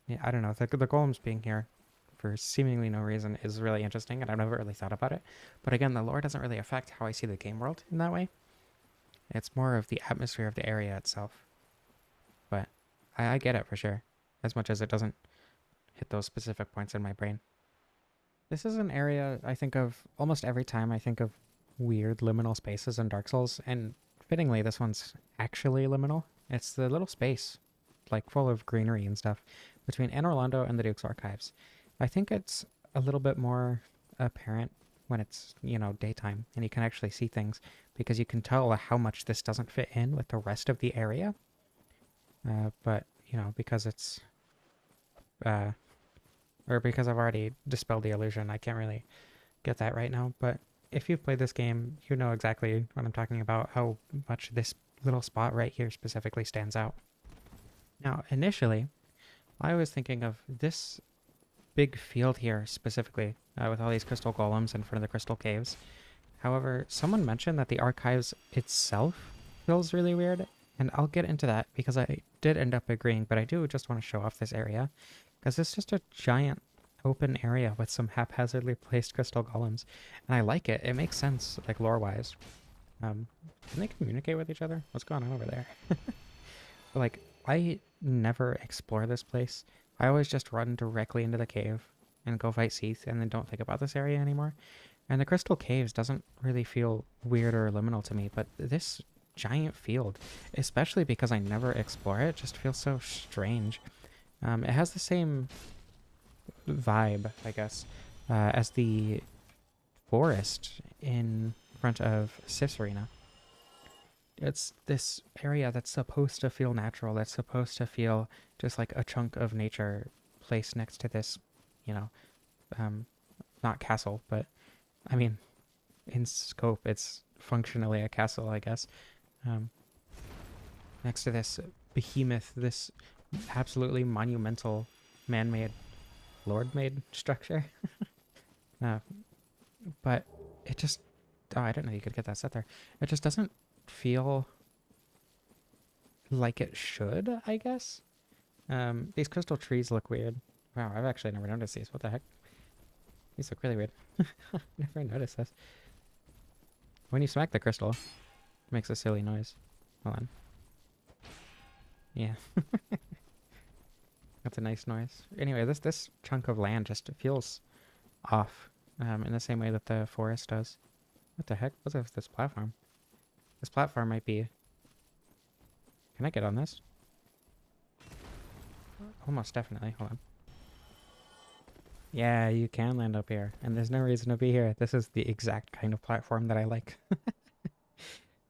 S1: yeah, I don't know, the golems being here for seemingly no reason is really interesting, and I've never really thought about it. But again, the lore doesn't really affect how I see the game world in that way. It's more of the atmosphere of the area itself. But I get it for sure, as much as it doesn't hit those specific points in my brain. This is an area I think of almost every time I think of weird liminal spaces in Dark Souls, and fittingly, this one's actually liminal. It's the little space, like full of greenery and stuff, between Anor Londo and the Duke's Archives. I think it's a little bit more apparent when it's, you know, daytime and you can actually see things, because you can tell how much this doesn't fit in with the rest of the area. But, you know, because it's, or because I've already dispelled the illusion, I can't really get that right now. But if you've played this game, you know exactly what I'm talking about, how much this little spot right here specifically stands out. Now, initially, I was thinking of this big field here specifically, with all these crystal golems in front of the crystal caves. However, someone mentioned that the archives itself feels really weird, and I'll get into that because I did end up agreeing, but I do just want to show off this area, because it's just a giant open area with some haphazardly placed crystal golems, and I like it. It makes sense, like, lore-wise. Can they communicate with each other? What's going on over there? Like, I never explore this place. I always just run directly into the cave and go fight Seath and then don't think about this area anymore. And the Crystal Caves doesn't really feel weird or liminal to me, but this giant field, especially because I never explore it, just feels so strange. It has the same vibe, I guess, as the forest in front of Sif's Arena. It's this area that's supposed to feel natural, that's supposed to feel just like a chunk of nature placed next to this, you know, not castle, but I mean, in scope, it's functionally a castle, I guess. Next to this behemoth, this absolutely monumental man-made, lord-made structure. But it just, oh, I didn't know you could get that set there. It just doesn't feel like it should, I guess. These crystal trees look weird. Wow, I've actually never noticed these. What the heck? These look really weird. Never noticed this. When you smack the crystal, it makes a silly noise. Hold on. Yeah. That's a nice noise. Anyway, this chunk of land just feels off, in the same way that the forest does. What the heck? What's this platform? This platform might be... Can I get on this? Almost definitely. Hold on. Yeah, you can land up here. And there's no reason to be here. This is the exact kind of platform that I like.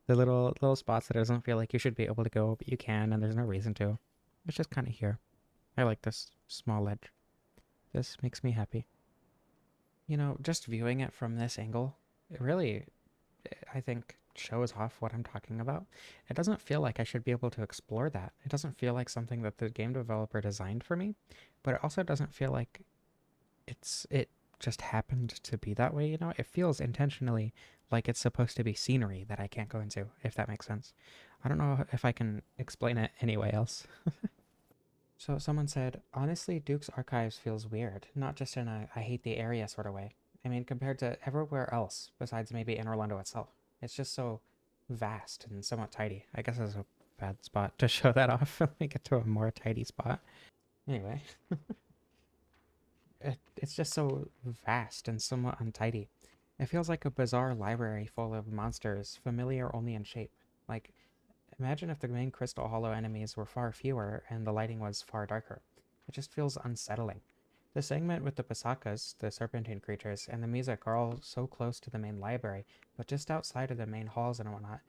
S1: The little spots that doesn't feel like you should be able to go, but you can, and there's no reason to. It's just kind of here. I like this small ledge. This makes me happy. You know, just viewing it from this angle, it really, I think, shows off what I'm talking about. It doesn't feel like I should be able to explore that. It doesn't feel like something that the game developer designed for me, but it also doesn't feel like it just happened to be that way, you know? It feels intentionally like it's supposed to be scenery that I can't go into, if that makes sense. I don't know if I can explain it any way else. So someone said, honestly, Duke's Archives feels weird, not just in a I hate the area sort of way. I mean, compared to everywhere else besides maybe Anor Londo itself. It's just so vast and somewhat tidy. I guess that's a bad spot to show that off. Let me get to a more tidy spot. Anyway, it's just so vast and somewhat untidy. It feels like a bizarre library full of monsters, familiar only in shape. Like, imagine if the main Crystal Hollow enemies were far fewer and the lighting was far darker. It just feels unsettling. The segment with the Pasakas, the serpentine creatures, and the music are all so close to the main library, but just outside of the main halls and whatnot.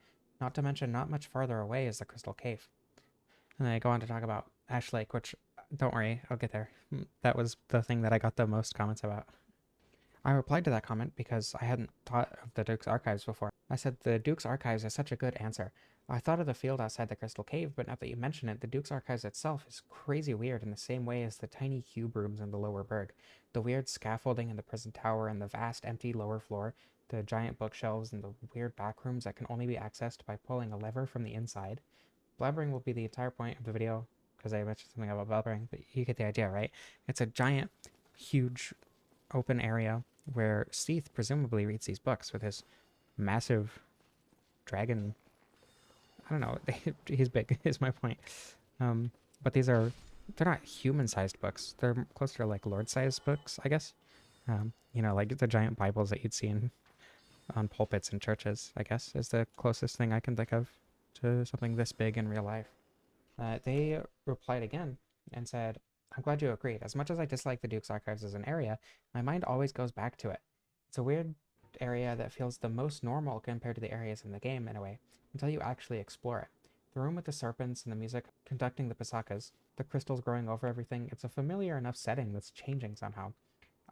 S1: Not to mention, not much farther away is the Crystal Cave. And then I go on to talk about Ash Lake, which, don't worry, I'll get there. That was the thing that I got the most comments about. I replied to that comment because I hadn't thought of the Duke's Archives before. I said the Duke's Archives is such a good answer. I thought of the field outside the Crystal Cave, but now that you mention it, the Duke's Archives itself is crazy weird in the same way as the tiny cube rooms in the lower Berg. The weird scaffolding in the prison tower and the vast empty lower floor, the giant bookshelves and the weird back rooms that can only be accessed by pulling a lever from the inside. Blabbering will be the entire point of the video, because I mentioned something about blabbering, but you get the idea, right? It's a giant, huge, open area where Seath presumably reads these books with his massive dragon. I don't know. He's big, is my point. But they're not human-sized books. They're closer to like Lord-sized books, I guess. Like the giant Bibles that you'd see on pulpits in churches, I guess, is the closest thing I can think of to something this big in real life. They replied again and said, I'm glad you agreed. As much as I dislike the Duke's Archives as an area, my mind always goes back to it. It's a weird area that feels the most normal compared to the areas in the game, in a way, until you actually explore it. The room with the serpents and the music conducting the Pasakas, the crystals growing over everything, it's a familiar enough setting that's changing somehow.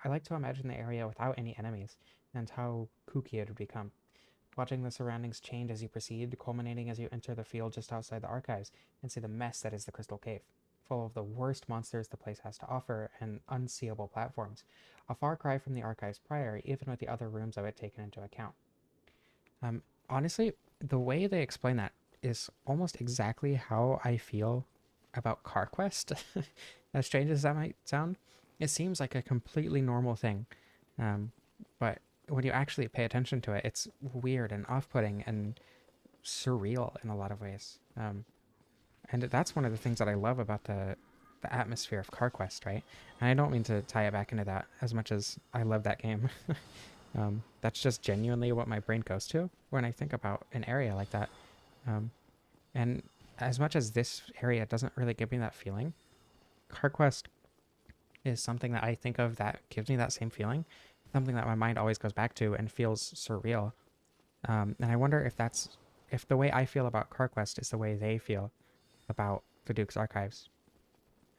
S1: I like to imagine the area without any enemies, and how kooky it would become. Watching the surroundings change as you proceed, culminating as you enter the field just outside the archives and see the mess that is the Crystal Cave, full of the worst monsters the place has to offer and unseeable platforms. A far cry from the archives prior, even with the other rooms of it taken into account. Honestly, the way they explain that is almost exactly how I feel about CarQuest. As strange as that might sound, it seems like a completely normal thing. But when you actually pay attention to it, it's weird and off-putting and surreal in a lot of ways. And that's one of the things that I love about the atmosphere of CarQuest, right? And I don't mean to tie it back into that as much as I love that game. That's just genuinely what my brain goes to when I think about an area like that. And as much as this area doesn't really give me that feeling, CarQuest is something that I think of that gives me that same feeling, something that my mind always goes back to and feels surreal. And I wonder if the way I feel about CarQuest is the way they feel about the Duke's Archives.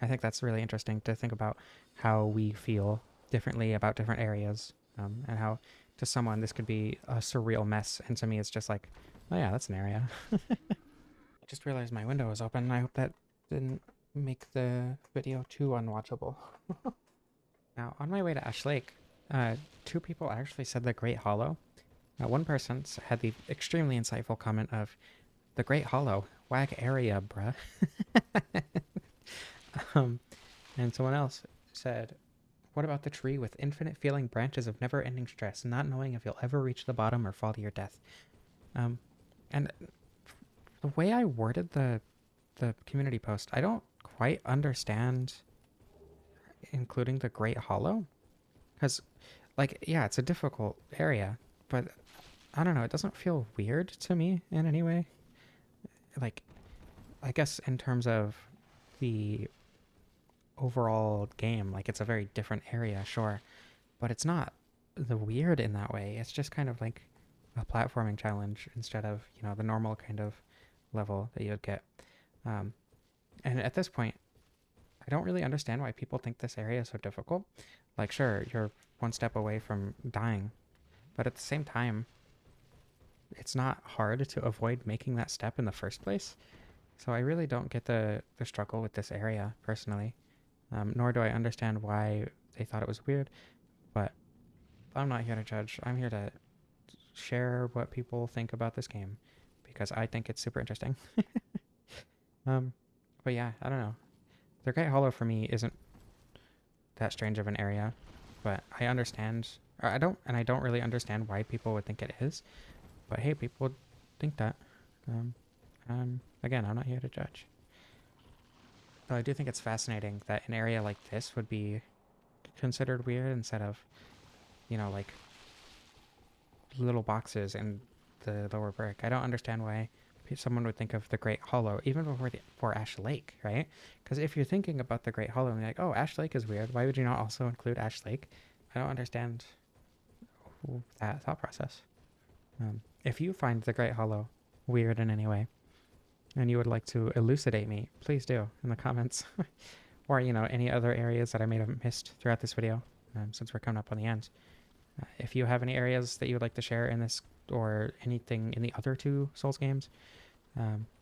S1: I think that's really interesting to think about how we feel differently about different areas, and how to someone this could be a surreal mess, and to me it's just like, oh yeah, that's an area. I just realized my window was open. I hope that didn't make the video too unwatchable. Now, on my way to Ash Lake, two people actually said the Great Hollow. One person had the extremely insightful comment of, the Great Hollow, whack area, bruh. And someone else said, what about the tree with infinite feeling branches of never-ending stress, not knowing if you'll ever reach the bottom or fall to your death? And the way I worded the community post, I don't quite understand including the Great Hollow. Because, like, yeah, it's a difficult area, but I don't know, it doesn't feel weird to me in any way. Like, I guess in terms of the overall game, like, it's a very different area, sure, but it's not the weird in that way. It's just kind of like a platforming challenge instead of, the normal kind of level that you'd get. And at this point, I don't really understand why people think this area is so difficult. Like, sure, you're one step away from dying, but at the same time, it's not hard to avoid making that step in the first place. So I really don't get the struggle with this area, personally. Nor do I understand why they thought it was weird. But I'm not here to judge. I'm here to share what people think about this game, because I think it's super interesting. But yeah, I don't know. The Great Hollow for me isn't that strange of an area, but I understand I don't really understand why people would think it is, but hey, people would think that. Um, Again, I'm not here to judge. Though I do think it's fascinating that an area like this would be considered weird instead of, you know, like little boxes in the lower Berg. I don't understand why someone would think of the Great Hollow even before Ash Lake, right? Because if you're thinking about the Great Hollow and you're like, oh, Ash Lake is weird, why would you not also include Ash Lake? I don't understand that thought process. If you find the Great Hollow weird in any way and you would like to elucidate me, please do in the comments. Or, you know, any other areas that I may have missed throughout this video, since we're coming up on the end. If you have any areas that you would like to share in this or anything in the other 2 Souls games,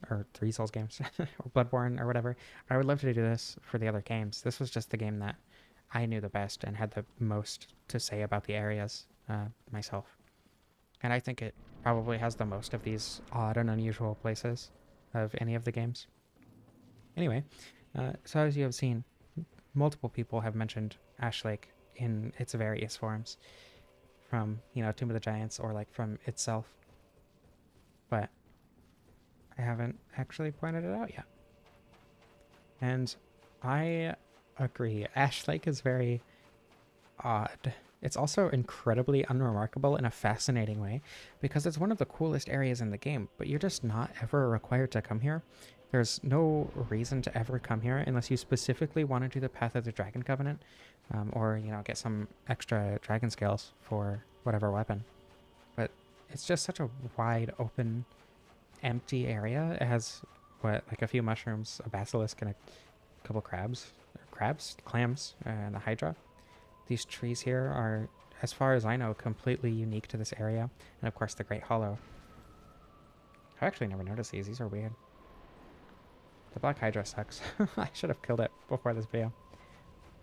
S1: or 3 Souls games, or Bloodborne or whatever, I would love to do this for the other games. This was just the game that I knew the best and had the most to say about the areas myself. And I think it probably has the most of these odd and unusual places of any of the games. Anyway, so as you have seen, multiple people have mentioned Ash Lake in its various forms, from, you know, Tomb of the Giants or like from itself. But I haven't actually pointed it out yet. And I agree. Ash Lake is very odd. It's also incredibly unremarkable in a fascinating way because it's one of the coolest areas in the game, but you're just not ever required to come here. There's no reason to ever come here unless you specifically want to do the Path of the Dragon Covenant, or, you know, get some extra dragon scales for whatever weapon. But it's just such a wide open, empty area. It has, what, like a few mushrooms, a basilisk, and a couple clams, and a hydra. These trees here are, as far as I know, completely unique to this area. And of course the Great Hollow. I've actually never noticed these. These are weird. The Black Hydra sucks. I should have killed it before this video.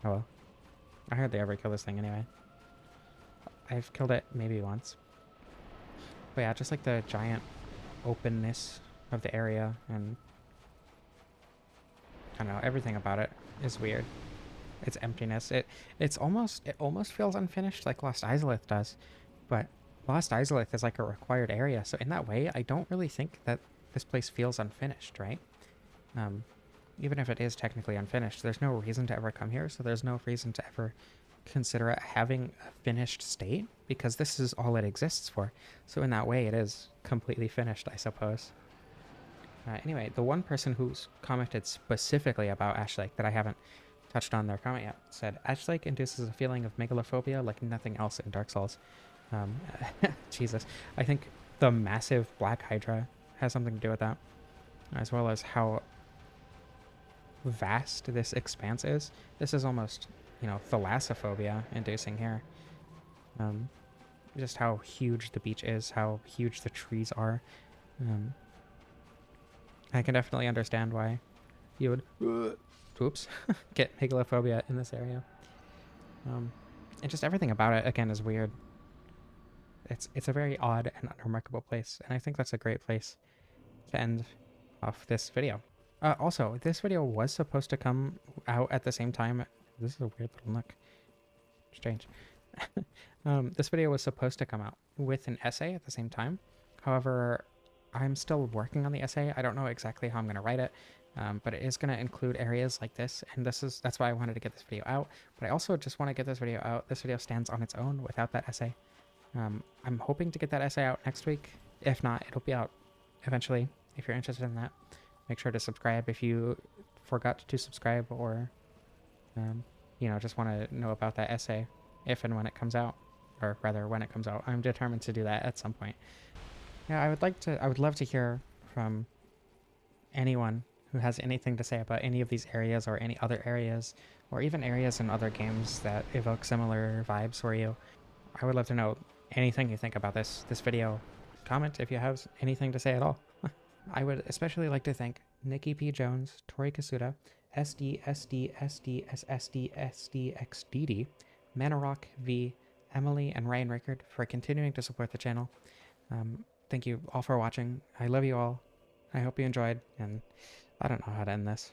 S1: Oh well. I hardly ever kill this thing anyway. I've killed it maybe once. But yeah, just like the giant openness of the area, and I don't know, everything about it is weird. Its emptiness. It almost feels unfinished like Lost Izalith does. But Lost Izalith is like a required area, so in that way I don't really think that this place feels unfinished, right? Even if it is technically unfinished, there's no reason to ever come here, so there's no reason to ever consider it having a finished state, because this is all it exists for. So in that way, it is completely finished, I suppose. Anyway, the one person who's commented specifically about Ash Lake that I haven't touched on their comment yet said, Ash Lake induces a feeling of megalophobia like nothing else in Dark Souls. Jesus. I think the massive Black Hydra has something to do with that, as well as how vast this expanse is. This is almost, you know, thalassophobia inducing here. Just how huge the beach is, how huge the trees are. I can definitely understand why you would get megalophobia in this area. And just everything about it, again, is weird. It's a very odd and unremarkable place, and I think that's a great place to end off this video. Also, this video was supposed to come out at the same time. This is a weird little nook. Strange. This video was supposed to come out with an essay at the same time. However, I'm still working on the essay. I don't know exactly how I'm going to write it, but it is going to include areas like this, and that's why I wanted to get this video out. But I also just want to get this video out. This video stands on its own without that essay. I'm hoping to get that essay out next week. If not, it'll be out eventually. If you're interested in that, make sure to subscribe if you forgot to subscribe, or you know, just want to know about that essay if and when it comes out, or rather when it comes out. I'm determined to do that at some point. Yeah, I would love to hear from anyone who has anything to say about any of these areas or any other areas, or even areas in other games that evoke similar vibes for you. I would love to know anything you think about this video. Comment if you have anything to say at all. I would especially like to thank Nikki P. Jones, Tori Kasuda, SDSDSDSSDSDXDD, Manarok V, Emily, and Ryan Rickard for continuing to support the channel. Thank you all for watching. I love you all. I hope you enjoyed, and I don't know how to end this.